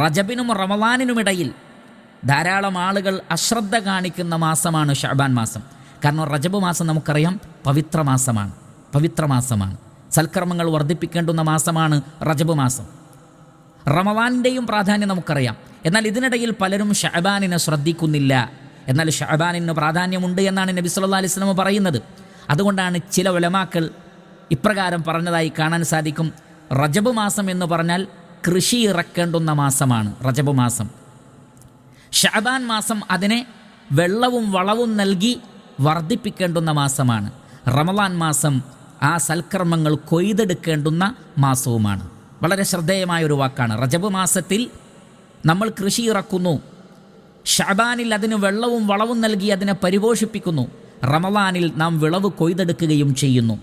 റജബിനും റമളാനിനുമിടയിൽ ധാരാളം ആളുകൾ അശ്രദ്ധ കാണിക്കുന്ന മാസമാണ് ശഅബാൻ മാസം. കാരണം റജബ് മാസം നമുക്കറിയാം പവിത്ര മാസമാണ്, സൽക്കർമ്മങ്ങൾ വർദ്ധിപ്പിക്കേണ്ടുന്ന മാസമാണ് റജബ് മാസം. റമളാനിൻ്റെയും പ്രാധാന്യം നമുക്കറിയാം. എന്നാൽ ഇതിനിടയിൽ പലരും ശഅബാനിനെ ശ്രദ്ധിക്കുന്നില്ല. എന്നാൽ ശഅബാനിന് പ്രാധാന്യമുണ്ട് എന്നാണ് നബി സല്ലല്ലാഹു അലൈഹി വസല്ലം പറയുന്നത്. അതുകൊണ്ടാണ് ചില ഉലമാക്കൾ ഇപ്രകാരം പറഞ്ഞതായി കാണാൻ സാധിക്കും, റജബ് മാസം എന്ന് പറഞ്ഞാൽ കൃഷി ഇറക്കേണ്ടുന്ന മാസമാണ് റജബ് മാസം. ശഅബാൻ മാസം അതിനെ വെള്ളവും വളവും നൽകി വർദ്ധിപ്പിക്കേണ്ടുന്ന മാസമാണ്. റമളാൻ മാസം ആ സൽക്കർമ്മങ്ങൾ കൊയ്തെടുക്കേണ്ടുന്ന മാസവുമാണ്. വളരെ ശ്രദ്ധേയമായൊരു വാക്കാണ്. റജബ് മാസത്തിൽ നമ്മൾ കൃഷി ഇറക്കുന്നു, ശഅബാനിൽ അതിന് വെള്ളവും വളവും നൽകി അതിനെ പരിപോഷിപ്പിക്കുന്നു, റമളാനിൽ നാം വിളവ് കൊയ്തെടുക്കുകയും ചെയ്യുന്നു.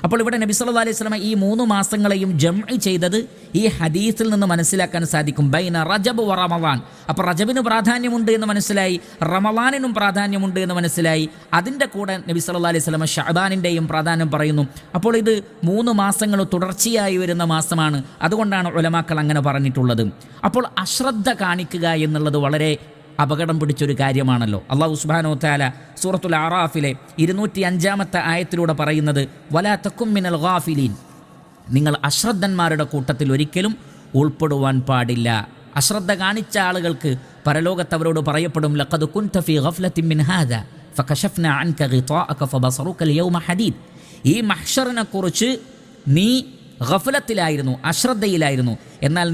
അപ്പോൾ ഇവിടെ നബി സല്ലല്ലാഹു അലൈഹി വസല്ലം ഈ 3 മാസങ്ങളെയും ജംഇ ചെയ്തത് ഈ ഹദീസിൽ നിന്ന് മനസ്സിലാക്കാൻ സാധിക്കും. ബൈന റജബ് വ റമളാൻ. അപ്പോൾ റജബിന് പ്രാധാന്യമുണ്ട് എന്ന് മനസ്സിലായി, റമളാനിനും പ്രാധാന്യമുണ്ട് എന്ന് മനസ്സിലായി. അതിൻ്റെ കൂടെ നബി സല്ലല്ലാഹു അലൈഹി വസല്ലം ശഅബാനിൻ്റെയും പ്രാധാന്യം പറയുന്നു. അപ്പോൾ ഇത് 3 മാസങ്ങൾ തുടർച്ചയായി വരുന്ന മാസമാണ്. അതുകൊണ്ടാണ് ഉലമാക്കൾ അങ്ങനെ പറഞ്ഞിട്ടുള്ളത്. അപ്പോൾ അശ്രദ്ധ കാണിക്കുക എന്നുള്ളത് വളരെ അപകടം പിടിച്ചൊരു കാര്യമാണല്ലോ. അല്ലാഹു സുബ്ഹാനഹു വ തആല സൂറത്തുൽ അറാഫിലെ 205-ാമത്തെ ആയത്തിലൂടെ പറയുന്നത്, വലാ തകും മിനൽ ഗാഫിലീൻ, നിങ്ങൾ അശ്രദ്ധന്മാരുടെ കൂട്ടത്തിൽ ഒരിക്കലും ഉൾപ്പെടുവാൻ പാടില്ല. അശ്രദ്ധ കാണിച്ച ആളുകൾക്ക് പരലോകത്ത് അവരോട് പറയപ്പെടും, ലഖദ് കുൻത ഫീ ഗഫ്ലത്തിൻ മിൻ ഹാദാ ഫകശഫ്നാ അൻക ഗിതാഅക ഫബസറുക അൽയൗമ ഹദീദ്. ഈ മഹ്ശറിനെ കുറിച്ച് നീ ഗഫലത്തിലായിരുന്നു, അശ്രദ്ധയിലായിരുന്നു. എന്നാൽ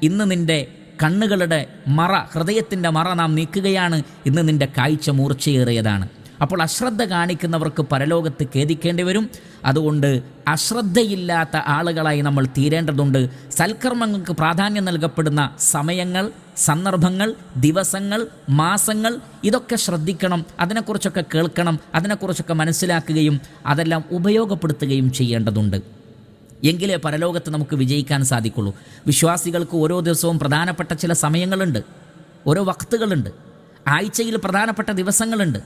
ഇന്ന് നിന്റെ കണ്ണുകളുടെ മറ, ഹൃദയത്തിൻ്റെ മറ നാം നീക്കുകയാണ്. ഇന്ന് നിൻ്റെ കാഴ്ച മൂർച്ചയേറിയതാണ്. അപ്പോൾ അശ്രദ്ധ കാണിക്കുന്നവർക്ക് പരലോകത്ത് ഖേദിക്കേണ്ടി വരും. അതുകൊണ്ട് അശ്രദ്ധയില്ലാത്ത ആളുകളായി നമ്മൾ തീരേണ്ടതുണ്ട്. സൽക്കർമ്മങ്ങൾക്ക് പ്രാധാന്യം നൽകപ്പെടുന്ന സമയങ്ങൾ, സന്ദർഭങ്ങൾ, ദിവസങ്ങൾ, മാസങ്ങൾ ഇതൊക്കെ ശ്രദ്ധിക്കണം. അതിനെക്കുറിച്ചൊക്കെ കേൾക്കണം, അതിനെക്കുറിച്ചൊക്കെ മനസ്സിലാക്കുകയും അതെല്ലാം ഉപയോഗപ്പെടുത്തുകയും ചെയ്യേണ്ടതുണ്ട്. എങ്കിലേ പരലോകത്ത് നമുക്ക് വിജയിക്കാൻ സാധിക്കുള്ളൂ. വിശ്വാസികൾക്ക് ഓരോ ദിവസവും പ്രധാനപ്പെട്ട ചില സമയങ്ങളുണ്ട്, ഓരോ വക്തുകളുണ്ട്. ആഴ്ചയിൽ പ്രധാനപ്പെട്ട ദിവസങ്ങളുണ്ട്,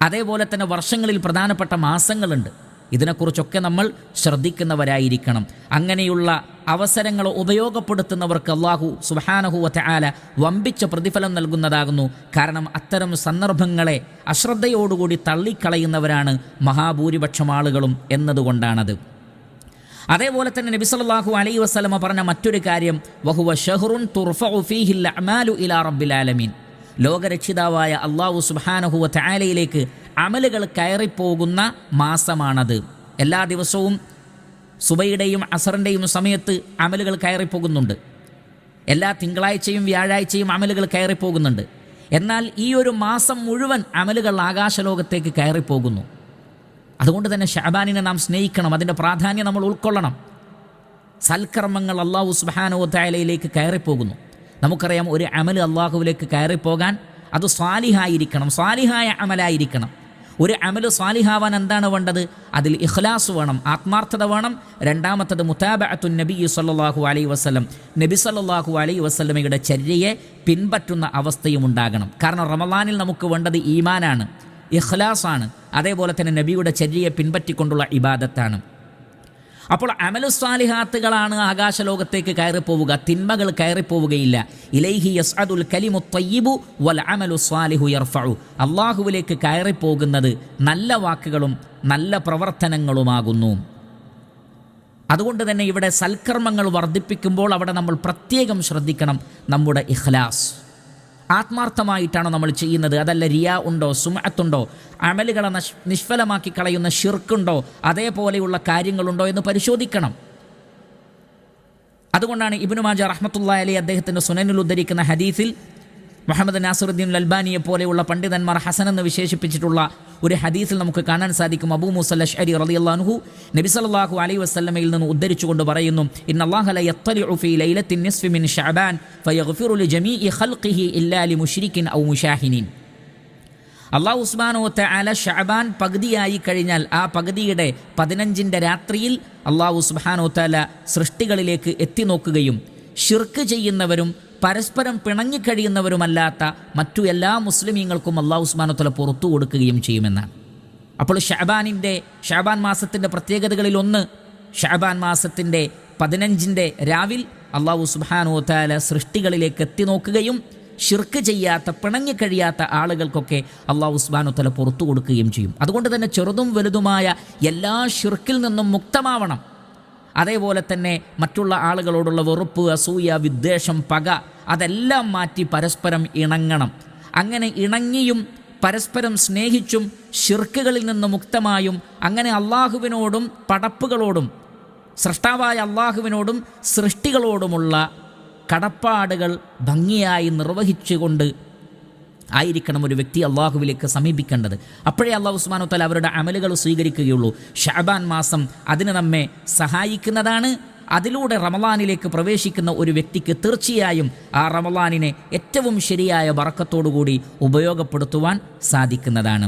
അതേപോലെ തന്നെ വർഷങ്ങളിൽ പ്രധാനപ്പെട്ട മാസങ്ങളുണ്ട്. ഇതിനെക്കുറിച്ചൊക്കെ നമ്മൾ ശ്രദ്ധിക്കുന്നവരായിരിക്കണം. അങ്ങനെയുള്ള അവസരങ്ങൾ ഉപയോഗപ്പെടുത്തുന്നവർക്ക് അല്ലാഹു സുബ്ഹാനഹു വ തആല വമ്പിച്ച പ്രതിഫലം നൽകുന്നതാകുന്നു. കാരണം അത്തരം സന്ദർഭങ്ങളെ അശ്രദ്ധയോടുകൂടി തള്ളിക്കളയുന്നവരാണ് മഹാഭൂരിപക്ഷം ആളുകളും എന്നതുകൊണ്ടാണത്. അതേപോലെ തന്നെ നബി സല്ലല്ലാഹു അലൈഹി വസല്ലമ പറഞ്ഞ മറ്റൊരു കാര്യം, വഹുവ ശഹ്റുൻ തുർഫഉ ഫീഹിൽ അഅമാലു ഇലാ റബ്ബിൽ ആലമീൻ. ലോകരക്ഷിതാവായ അല്ലാഹു സുബ്ഹാനഹു വ തആലയിലേക്ക് അമലുകൾ കയറിപ്പോകുന്ന മാസമാണത്. എല്ലാ ദിവസവും സുബഹിയുടെയും അസറിൻ്റെയും സമയത്ത് അമലുകൾ കയറിപ്പോകുന്നുണ്ട്. എല്ലാ തിങ്കളാഴ്ചയും വ്യാഴാഴ്ചയും അമലുകൾ കയറിപ്പോകുന്നുണ്ട്. എന്നാൽ ഈ ഒരു മാസം മുഴുവൻ അമലുകൾ ആകാശലോകത്തേക്ക് കയറിപ്പോകുന്നു. അതുകൊണ്ട് തന്നെ ശഅബാനിനെ നാം സ്നേഹിക്കണം, അതിൻ്റെ പ്രാധാന്യം നമ്മൾ ഉൾക്കൊള്ളണം. സൽക്കർമ്മങ്ങൾ അല്ലാഹു സുബ്ഹാനഹു വ തആലയിലേക്ക് കയറിപ്പോകുന്നു. നമുക്കറിയാം, ഒരു അമൽ അല്ലാഹുവിലേക്ക് കയറിപ്പോകാൻ അത് സ്വാലിഹായിരിക്കണം, സ്വാലിഹായ അമലായിരിക്കണം. ഒരു അമൽ സ്വാലിഹാവാൻ എന്താണ് വേണ്ടത്? അതിൽ ഇഖ്ലാസ് വേണം, ആത്മാർത്ഥത വേണം. രണ്ടാമത്തത് മുതാബഅത്തുൻ നബി സല്ലല്ലാഹു അലൈഹി വസല്ലം, നബി സല്ലല്ലാഹു അലൈഹി വസല്ലമയുടെ ചര്യയെ പിൻപറ്റുന്ന അവസ്ഥയും ഉണ്ടാകണം. കാരണം റമളാനിൽ നമുക്ക് വേണ്ടത് ഈമാനാണ്, ഇഖ്ലാസാണ്, അതേപോലെ തന്നെ നബിയുടെ ചര്യയെ പിൻപറ്റിക്കൊണ്ടുള്ള ഇബാദത്താണ്. അപ്പോൾ അമലു സ്വാലിഹാത്തുകളാണ് ആകാശലോകത്തേക്ക് കയറിപ്പോവുക, തിന്മകൾ കയറിപ്പോവുകയില്ല. ഇലൈഹി യസ്അദുൽ കലിമു ത്വയ്യിബു വൽ അമലു സ്വാലിഹു യർഫഉ. അള്ളാഹുവിലേക്ക് കയറിപ്പോകുന്നത് നല്ല വാക്കുകളും നല്ല പ്രവർത്തനങ്ങളുമാകുന്നു. അതുകൊണ്ട് തന്നെ ഇവിടെ സൽക്കർമ്മങ്ങൾ വർദ്ധിപ്പിക്കുമ്പോൾ അവിടെ നമ്മൾ പ്രത്യേകം ശ്രദ്ധിക്കണം നമ്മുടെ ഇഖ്ലാസ്. ആത്മാർത്ഥമായിട്ടാണോ നമ്മൾ ചെയ്യുന്നത്? അതല്ല റിയാ ഉണ്ടോ, സുമഅത്തുണ്ടോ, അമലുകളെ നിഷ്ഫലമാക്കി കളയുന്ന ഷിർക്കുണ്ടോ, അതേപോലെയുള്ള കാര്യങ്ങളുണ്ടോ എന്ന് പരിശോധിക്കണം. അതുകൊണ്ടാണ് ഇബ്നു മാജ റഹ്മത്തുള്ളാഹി അലൈഹി അദ്ദേഹത്തിൻ്റെ സുനനിൽ ഉദ്ധരിക്കുന്ന ഹദീസിൽ മുഹമ്മദ് നാസിറുദ്ദീൻ അൽബാനിയെ പോലെയുള്ള പണ്ഡിതന്മാർ ഹസൻ എന്ന് വിശേഷിപ്പിച്ചിട്ടുള്ള ഒരു ഹദീസിൽ നമുക്ക് കാണാൻ സാധിക്കും. അബൂ മൂസൽ അശ്അരി റളിയല്ലാഹു അൻഹു നബി സല്ലല്ലാഹു അലൈഹി വസല്ലമയിൽ നിന്ന് ഉദ്ധരിച്ചുകൊണ്ട് പറയുന്നു, ഇന്നല്ലാഹ ല യത്തലിഉ ഫീ ലൈലത്തിൻ നിസ്ഫി മിൻ ശഅബാൻ ഫയഗ്ഫിറു ലിജമീഇ ഖൽഖിഹി ഇല്ലാ ലിമുശ്രികിൻ ഔ മുശാഹിനിൻ. അല്ലാഹു സുബ്ഹാനഹു വ തആല ശഅബാൻ പകുതിയായി കഴിഞ്ഞാൽ ആ പകുതിയുടെ 15ന്റെ രാത്രിയിൽ അല്ലാഹു സുബ്ഹാനഹു വ തആല സൃഷ്ടികളിലേക്ക് എത്തി നോക്കുകയും ശിർക്ക് ചെയ്യുന്നവരും പരസ്പരം പിണങ്ങിക്കഴിയുന്നവരുമല്ലാത്ത മറ്റു എല്ലാ മുസ്ലിമീങ്ങൾക്കും അല്ലാഹു സുബ്ഹാനഹു വ തആല പുറത്തു കൊടുക്കുകയും ചെയ്യുമെന്നാണ്. അപ്പോൾ ശഅബാൻ മാസത്തിൻ്റെ പ്രത്യേകതകളിൽ ഒന്ന്, ശഅബാൻ മാസത്തിൻ്റെ 15ന്റെ രാവിൽ അല്ലാഹു സുബ്ഹാനഹു വ തആല സൃഷ്ടികളിലേക്ക് എത്തി നോക്കുകയും ശിർക്ക് ചെയ്യാത്ത പിണങ്ങിക്കഴിയാത്ത ആളുകൾക്കൊക്കെ അല്ലാഹു സുബ്ഹാനഹു വ തആല പുറത്തു കൊടുക്കുകയും ചെയ്യും. അതുകൊണ്ട് തന്നെ ചെറുതും വലുതുമായ എല്ലാ ശിർക്കിൽ നിന്നും മുക്തമാവണം. അതേപോലെ തന്നെ മറ്റുള്ള ആളുകളോടുള്ള വെറുപ്പ്, അസൂയ, വിദ്വേഷം, പക അതെല്ലാം മാറ്റി പരസ്പരം ഇണങ്ങണം. അങ്ങനെ ഇണങ്ങിയും പരസ്പരം സ്നേഹിച്ചും ശിർക്കുകളിൽ നിന്ന് മുക്തമായും അങ്ങനെ അള്ളാഹുവിനോടും പടപ്പുകളോടും സൃഷ്ടാവായ അള്ളാഹുവിനോടും സൃഷ്ടികളോടുമുള്ള കടപ്പാടുകൾ ഭംഗിയായി നിർവഹിച്ചുകൊണ്ട് ആയിരിക്കണം ഒരു വ്യക്തി അള്ളാഹുവിലേക്ക് സമീപിക്കേണ്ടത്. അപ്പോഴേ അല്ലാഹു സുബ്ഹാനഹു വ തആല അവരുടെ അമലുകൾ സ്വീകരിക്കുകയുള്ളൂ. ശഅബാൻ മാസം അതിന് നമ്മെ സഹായിക്കുന്നതാണ്. അതിലൂടെ റമളാനിലേക്ക് പ്രവേശിക്കുന്ന ഒരു വ്യക്തിക്ക് തീർച്ചയായും ആ റമളാനിനെ ഏറ്റവും ശരിയായ ബറക്കത്തോടുകൂടി ഉപയോഗപ്പെടുത്തുവാൻ സാധിക്കുന്നതാണ്.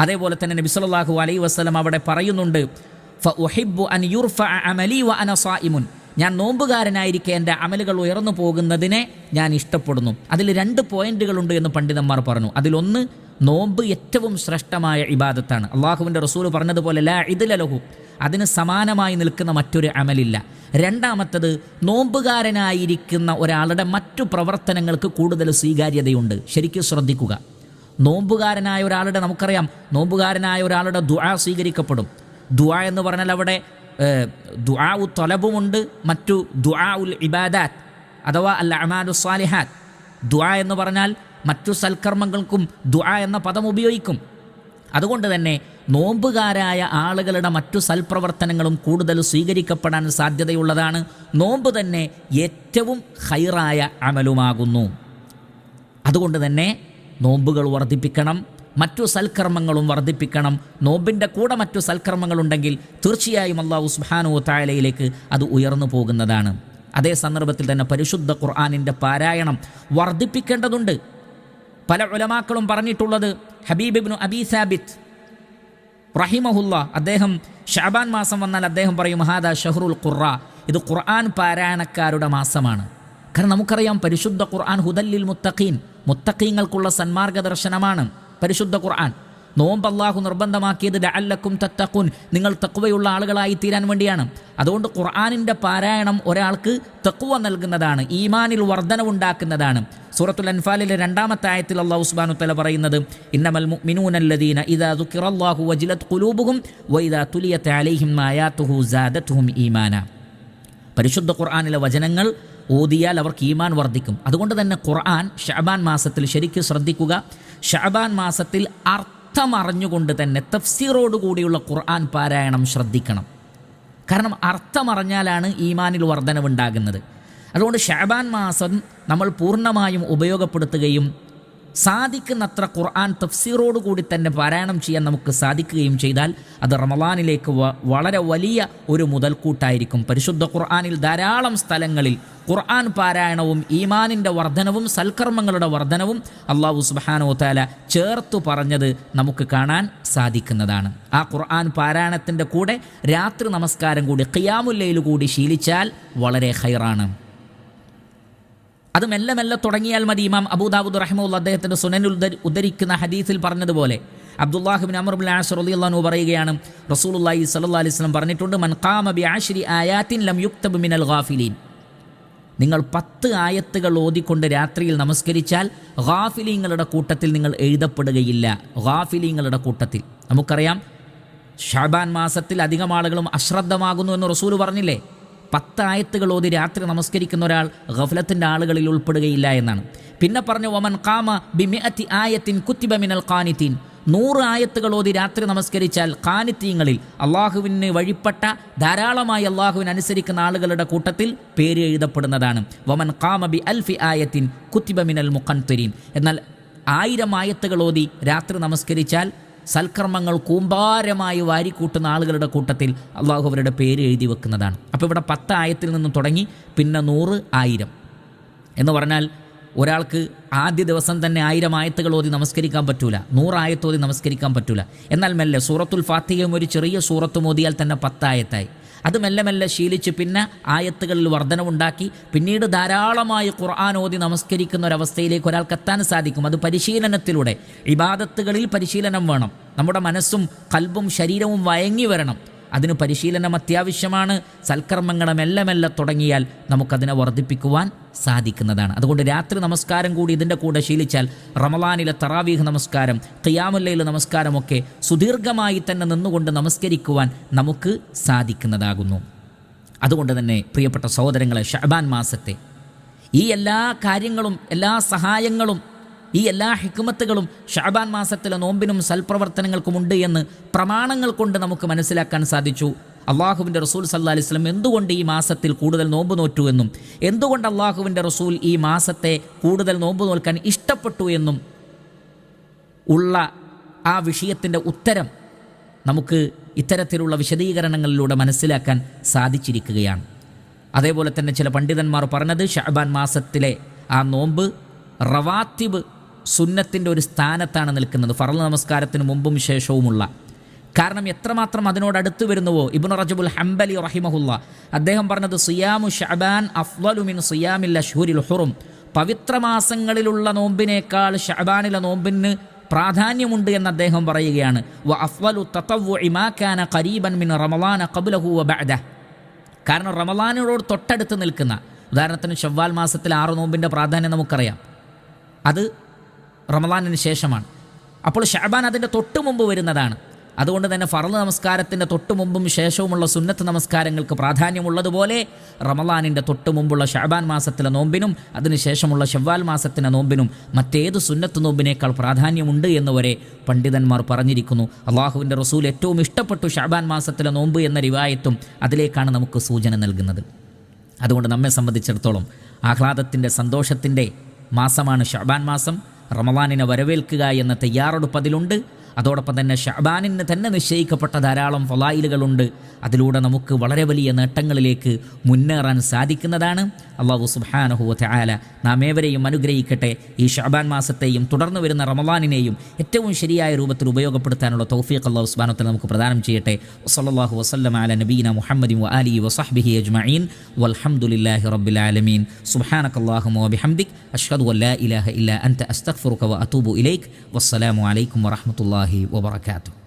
അതേപോലെ തന്നെ നബി സല്ലല്ലാഹു അലൈഹി വസല്ലം അവിടെ പറയുന്നുണ്ട്, ഫഉഹിബ്ബു അൻ യുർഫഅ അമലി വ അന സായിമുൻ. ഞാൻ നോമ്പുകാരനായിരിക്കെ എൻ്റെ അമലുകൾ ഉയർന്നു പോകുന്നതിനെ ഞാൻ ഇഷ്ടപ്പെടുന്നു. അതിൽ 2 പോയിന്റുകളുണ്ട് എന്ന് പണ്ഡിതന്മാർ പറഞ്ഞു. അതിലൊന്ന്, നോമ്പ് ഏറ്റവും ശ്രേഷ്ഠമായ ഇബാദത്താണ്. അള്ളാഹുവിൻ്റെ റസൂൽ പറഞ്ഞതുപോലെ ലാ ഇദ്ല ലഹു, അതിന് സമാനമായി നിൽക്കുന്ന മറ്റൊരു അമലില്ല. രണ്ടാമത്തത്, നോമ്പുകാരനായിരിക്കുന്ന ഒരാളുടെ മറ്റു പ്രവർത്തനങ്ങൾക്ക് കൂടുതൽ സ്വീകാര്യതയുണ്ട്. ശരിക്കും ശ്രദ്ധിക്കുക. നോമ്പുകാരനായ ഒരാളുടെ, നമുക്കറിയാം നോമ്പുകാരനായ ഒരാളുടെ ദുആ സ്വീകരിക്കപ്പെടും. ദുആ എന്ന് പറഞ്ഞാൽ അവിടെ ദുആ ഉ തൊലബുമുണ്ട്, മറ്റു ദുആ ഉൽ ഇബാദാത്ത് അഥവാ അൽ അമാലു സ്വാലിഹാത്ത്. ദുആ എന്ന് പറഞ്ഞാൽ മറ്റു സൽക്കർമ്മങ്ങൾക്കും ദുആ എന്ന പദം ഉപയോഗിക്കും. അതുകൊണ്ട് തന്നെ നോമ്പുകാരായ ആളുകളുടെ മറ്റു സൽപ്രവർത്തനങ്ങളും കൂടുതൽ സ്വീകരിക്കപ്പെടാൻ സാധ്യതയുള്ളതാണ്. നോമ്പ് തന്നെ ഏറ്റവും ഖൈറായ അമലുമാകുന്നു. അതുകൊണ്ട് തന്നെ നോമ്പുകൾ വർദ്ധിപ്പിക്കണം, മറ്റു സൽക്കർമ്മങ്ങളും വർദ്ധിപ്പിക്കണം. നോമ്പിൻ്റെ കൂടെ മറ്റു സൽക്കർമ്മങ്ങളുണ്ടെങ്കിൽ തീർച്ചയായും അല്ലാഹു സുബ്ഹാനഹു വ തആലയിലേക്ക് അത് ഉയർന്നു പോകുന്നതാണ്. അതേ സന്ദർഭത്തിൽ തന്നെ പരിശുദ്ധ ഖുർആനിൻ്റെ പാരായണം വർദ്ധിപ്പിക്കേണ്ടതുണ്ട്. പല ഉലമാക്കളും പറഞ്ഞിട്ടുള്ളത്, ഹബീബ് ഇബ്നു അബീ സാബിത്ത് റഹിമഹുല്ലാ, അദ്ദേഹം ശഅബാൻ മാസം വന്നാൽ അദ്ദേഹം പറയും, ഹാദാ ഷഹ്റുൽ ഖുർആ, ഇത് ഖുർആൻ പാരായണക്കാരുടെ മാസമാണ്. കാരണം നമുക്കറിയാം പരിശുദ്ധ ഖുർആൻ ഹുദല്ലിൽ മുത്തഖീൻ, മുത്തഖീങ്ങൾക്കുള്ള സന്മാർഗദർശനമാണ് പരിശുദ്ധ ഖുർആൻ. നോമ്പ് അല്ലാഹു നിർബന്ധമാക്കിയത് ലഅല്ലക്കും തത്തഖൂൻ, നിങ്ങൾ തഖ്വയുള്ള ആളുകളായി തീരാൻ വേണ്ടിയാണ്. അതുകൊണ്ട് ഖുർആനിൻ്റെ പാരായണം ഒരാൾക്ക് തഖ്വ നൽകുന്നതാണ്, ഈമാനിൽ വർധനവുണ്ടാക്കുന്നതാണ്. സൂറത്തുൽ അൻഫാലിലെ 2ാമത്തെ ആയത്തിൽ അല്ലാഹു സുബ്ഹാനഹു വ തആല പറയുന്നത്, ഇന്നമൽ മുഅ്മിനൂന അല്ലദീന ഇദാ ദുകിറല്ലാഹു വജിലത് ഖുലൂബുഹും വഇദാ തുലിയത് അലൈഹിം ആയാതുഹു സാദത്തുഹും ഈമാന. പരിശുദ്ധ ഖുർആനിലെ വചനങ്ങൾ ഓതിയാൽ അവർക്ക് ഈമാൻ വർദ്ധിക്കും. അതുകൊണ്ട് തന്നെ ഖുർആൻ ശഅബാൻ മാസത്തിൽ ശരിക്കും ശ്രദ്ധിക്കുക. ശഅബാൻ മാസത്തിൽ അർത്ഥമറിഞ്ഞുകൊണ്ട് തന്നെ തഫ്സീറോടുകൂടിയുള്ള ഖുർആൻ പാരായണം ശ്രദ്ധിക്കണം. കാരണം അർത്ഥമറിഞ്ഞാലാണ് ഈമാനിൽ വർധനവുണ്ടാകുന്നത്. അതുകൊണ്ട് ശഅബാൻ മാസം നമ്മൾ പൂർണ്ണമായും ഉപയോഗപ്പെടുത്തുകയും സാധിക്കുന്നത്ര ഖുർആൻ തഫ്സീറോടുകൂടി തന്നെ പാരായണം ചെയ്യാൻ നമുക്ക് സാധിക്കുകയും ചെയ്താൽ അത് റമളാനിലേക്ക് വളരെ വലിയ ഒരു മുതൽക്കൂട്ടായിരിക്കും. പരിശുദ്ധ ഖുർആനിൽ ധാരാളം സ്ഥലങ്ങളിൽ ഖുർആൻ പാരായണവും ഈമാനിൻ്റെ വർധനവും സൽക്കർമ്മങ്ങളുടെ വർധനവും അല്ലാഹു സുബ്ഹാനഹു വ തആല ചേർത്തു പറഞ്ഞത് നമുക്ക് കാണാൻ സാധിക്കുന്നതാണ്. ആ ഖുർആൻ പാരായണത്തിൻ്റെ കൂടെ രാത്രി നമസ്കാരം കൂടി ഖിയാമുൽ ലൈൽ കൂടി ശീലിച്ചാൽ വളരെ ഖൈറാണ്. അത് മെല്ലെ മെല്ലെ തുടങ്ങിയാൽ മതി. ഇമാം അബൂദാവൂദ് റഹിമഹുല്ലാഹ് അദ്ദേഹത്തിൻ്റെ സുനനിൽ ഉദ്ധരിക്കുന്ന ഹദീസിൽ പറഞ്ഞതുപോലെ അബ്ദുല്ലാഹ് ഇബ്നു അംർ ഇബ്നുൽ ആസ് റളിയല്ലാഹു അൻഹു പറയുകയാണ്, റസൂലുള്ളാഹി സ്വല്ലല്ലാഹു അലൈഹി വസല്ലം പറഞ്ഞിട്ടുണ്ട്, മൻ ഖാമ ബിഅശ്രി ആയാത്തിൻ ലം യുക്തബ് മിനൽ ഗാഫിലീൻ. നിങ്ങൾ 10 ആയത്തുകൾ ഓതിക്കൊണ്ട് രാത്രിയിൽ നമസ്കരിച്ചാൽ ഗാഫിലീങ്ങളുടെ കൂട്ടത്തിൽ നിങ്ങൾ എഴുതപ്പെടുകയില്ല. ഗാഫിലീങ്ങളുടെ കൂട്ടത്തിൽ. നമുക്കറിയാം ശഅബാൻ മാസത്തിൽ അധികം ആളുകളും അശ്രദ്ധമാകുന്നു എന്ന് റസൂൽ പറഞ്ഞില്ലേ. 10 ആയത്തുകൾ ഓതി രാത്രി നമസ്കരിക്കുന്ന ഒരാൾ ഗഫലത്തിൻ്റെ ആളുകളിൽ ഉൾപ്പെടുകയില്ല എന്നാണ്. പിന്നെ പറഞ്ഞു, വമൻ ഖാമ ബിമിഅത്തി ആയത്തിൻ കുത്തിബ മിനൽ ഖാനിതീൻ. 100 ആയത്തുകൾ ഓതി രാത്രി നമസ്കരിച്ചാൽ ഖാനിതീങ്ങളിൽ അള്ളാഹുവിന് വഴിപ്പെട്ട ധാരാളമായി അള്ളാഹുവിന് അനുസരിക്കുന്ന ആളുകളുടെ കൂട്ടത്തിൽ പേര് എഴുതപ്പെടുന്നതാണ്. വമൻ ഖാമ ബി അൽഫി ആയത്തിൻ കുത്തിബ മിനൽ മുഖൻതരീൻ. എന്നാൽ 1000 ആയത്തുകൾ ഓതി രാത്രി നമസ്കരിച്ചാൽ സൽക്കർമ്മങ്ങൾ കൂമ്പാരമായി വാരിക്കൂട്ടുന്ന ആളുകളുടെ കൂട്ടത്തിൽ അള്ളാഹു അവരുടെ പേര് എഴുതി വെക്കുന്നതാണ്. അപ്പോൾ ഇവിടെ 10 ആയത്തിൽ നിന്ന് തുടങ്ങി പിന്നെ 100, 1000 എന്ന് പറഞ്ഞാൽ ഒരാൾക്ക് ആദ്യ ദിവസം തന്നെ 1000 ആയത്തുകൾ ഓതി നമസ്കരിക്കാൻ പറ്റൂല, 100 ആയത്ത് ഓതി നമസ്കരിക്കാൻ പറ്റൂല. എന്നാൽ മെല്ലെ സൂറത്തുൽ ഫാത്തിഹയും ഒരു ചെറിയ സൂറത്തും ഓതിയാൽ തന്നെ 10 ആയത്തായി. അത് മെല്ലെ മെല്ലെ ശീലിച്ച് പിന്നെ ആയത്തുകളിൽ വർധനവുണ്ടാക്കി പിന്നീട് ധാരാളമായി ഖുർആൻ ഓതി നമസ്കരിക്കുന്ന ഒരവസ്ഥയിലേക്ക് ഒരാൾക്ക് എത്താൻ സാധിക്കും. അത് പരിശീലനത്തിലൂടെ. ഇബാദത്തുകളിൽ പരിശീലനം വേണം. നമ്മുടെ മനസ്സും ഖൽബും ശരീരവും വഴങ്ങി വരണം. അതിന് പരിശീലനം അത്യാവശ്യമാണ്. സൽക്കർമ്മങ്ങളെ മെല്ലെ മെല്ലെ തുടങ്ങിയാൽ നമുക്കതിനെ വർദ്ധിപ്പിക്കുവാൻ സാധിക്കുന്നതാണ്. അതുകൊണ്ട് രാത്രി നമസ്കാരം കൂടി ഇതിൻ്റെ കൂടെ ശീലിച്ചാൽ റമളാനിലെ തറാവീഹ് നമസ്കാരം, ഖിയാമുൽ ലൈൽ നമസ്കാരമൊക്കെ സുദീർഘമായി തന്നെ നിന്നുകൊണ്ട് നമസ്കരിക്കുവാൻ നമുക്ക് സാധിക്കുന്നതാകുന്നു. അതുകൊണ്ട് തന്നെ പ്രിയപ്പെട്ട സഹോദരങ്ങളെ, ശഅബാൻ മാസത്തെ ഈ എല്ലാ കാര്യങ്ങളും, എല്ലാ സഹായങ്ങളും, ഈ എല്ലാ ഹിക്മത്തുകളും ശഅബാൻ മാസത്തിലെ നോമ്പിനും സൽപ്രവർത്തനങ്ങൾക്കുമുണ്ട് എന്ന് പ്രമാണങ്ങൾ കൊണ്ട് നമുക്ക് മനസ്സിലാക്കാൻ സാധിച്ചു. അള്ളാഹുവിൻ്റെ റസൂൽ സല്ലല്ലാഹു അലൈഹി വസല്ലം എന്തുകൊണ്ട് ഈ മാസത്തിൽ കൂടുതൽ നോമ്പ് നോറ്റു എന്നും എന്തുകൊണ്ട് അള്ളാഹുവിൻ്റെ റസൂൽ ഈ മാസത്തെ കൂടുതൽ നോമ്പ് നോൽക്കാൻ ഇഷ്ടപ്പെട്ടു എന്നും ഉള്ള ആ വിഷയത്തിൻ്റെ ഉത്തരം നമുക്ക് ഇത്തരത്തിലുള്ള വിശദീകരണങ്ങളിലൂടെ മനസ്സിലാക്കാൻ സാധിച്ചിരിക്കുകയാണ്. അതേപോലെ തന്നെ ചില പണ്ഡിതന്മാർ പറഞ്ഞത് ശഅബാൻ മാസത്തിലെ ആ നോമ്പ് റവാത്തിബ് സുന്നത്തിൻ്റെ ഒരു സ്ഥാനത്താണ് നിൽക്കുന്നത്, ഫർള് നമസ്കാരത്തിന് മുമ്പും ശേഷവുമുള്ള. കാരണം എത്രമാത്രം അതിനോടടുത്ത് വരുന്നുവോ. ഇബ്നു റജബുൽ ഹംബലി റഹിമഹുല്ല അദ്ദേഹം പറഞ്ഞത്, സിയാമു ശഅബാൻ അഫ്ളലു മിൻ സിയാമിൽ അശ്ഹുരിൽ ഹുറും. പവിത്രമാസങ്ങളിലുള്ള നോമ്പിനേക്കാൾ ശഅബാനിലെ നോമ്പിന് പ്രാധാന്യമുണ്ട് എന്ന് അദ്ദേഹം പറയുകയാണ്. വ അഫ്ളലു തതവ്വുഇ മാ കാന ഖരീബൻ മിൻ റമളാന ഖബ്ലഹു വ ബഅദഹു. കാരണം റമളാനോട് തൊട്ടടുത്ത് നിൽക്കുന്ന, ഉദാഹരണത്തിന് ശവ്വാൽ മാസത്തിൽ 6 നോമ്പിൻ്റെ പ്രാധാന്യം നമുക്കറിയാം. അത് റമളാനിന് ശേഷമാണ്. അപ്പോൾ ശഅബാൻ അതിൻ്റെ തൊട്ട് മുമ്പ് വരുന്നതാണ്. അതുകൊണ്ട് തന്നെ ഫർള് നമസ്കാരത്തിൻ്റെ തൊട്ട് മുമ്പും ശേഷവുമുള്ള സുന്നത്ത് നമസ്കാരങ്ങൾക്ക് പ്രാധാന്യമുള്ളതുപോലെ റമളാനിൻ്റെ തൊട്ട് മുമ്പുള്ള ശഅബാൻ മാസത്തിലെ നോമ്പിനും അതിനുശേഷമുള്ള ശവ്വാൽ മാസത്തിലെ നോമ്പിനും മറ്റേത് സുന്നത്ത് നോമ്പിനേക്കാൾ പ്രാധാന്യമുണ്ട് എന്ന് വരെ പണ്ഡിതന്മാർ പറഞ്ഞിരിക്കുന്നു. അള്ളാഹുവിൻ്റെ റസൂൽ ഏറ്റവും ഇഷ്ടപ്പെട്ടു ശഅബാൻ മാസത്തിലെ നോമ്പ് എന്ന റിവായത്തും അതിലേക്കാണ് നമുക്ക് സൂചന നൽകുന്നത്. അതുകൊണ്ട് നമ്മെ സംബന്ധിച്ചിടത്തോളം ആഹ്ലാദത്തിൻ്റെ, സന്തോഷത്തിൻ്റെ മാസമാണ് ശഅബാൻ മാസം. റമളാനിനെ വരവേൽക്കുക എന്ന തയ്യാറെടുപ്പ് അതിലുണ്ട്. അതോടൊപ്പം തന്നെ ശഅബാനിന് തന്നെ നിശ്ചയിക്കപ്പെട്ട ധാരാളം ഫളായിലുകളുണ്ട്. അതിലൂടെ നമുക്ക് വളരെ വലിയ നേട്ടങ്ങളിലേക്ക് മുന്നേറാൻ സാധിക്കുന്നതാണ്. അല്ലാഹു സുബ്ഹാനഹു വ തആല നാം ഏവരെയും അനുഗ്രഹിക്കട്ടെ. ഈ ശഅബാൻ മാസത്തെയും തുടർന്ന് വരുന്ന റമളാനിനെയും ഏറ്റവും ശരിയായ രൂപത്തിൽ ഉപയോഗപ്പെടുത്താനുള്ള തൗഫീഖ് അല്ലാഹു സുബ്ഹാനഹു വ തആല നമുക്ക് പ്രദാനം ചെയ്യട്ടെ. വസല്ലല്ലാഹു വസല്ലമ അലാ നബീന മുഹമ്മദിൻ വ ആലിഹി വസഹ്ബിഹി അജ്മഈൻ വൽഹംദുലില്ലാഹി റബ്ബിൽ ആലമീൻ. സുബ്ഹാനകല്ലാഹുമ്മ വബിഹംദിക് അഷ്ഹദു അൻ ലാ ഇലാഹ ഇല്ലാ അൻത അസ്തഗ്ഫിറുക വ അതൂബു ഇലൈക്. വസ്സലാമു അലൈക്കും വറഹ്മത്തുള്ളാഹി വബറകാതുഹു.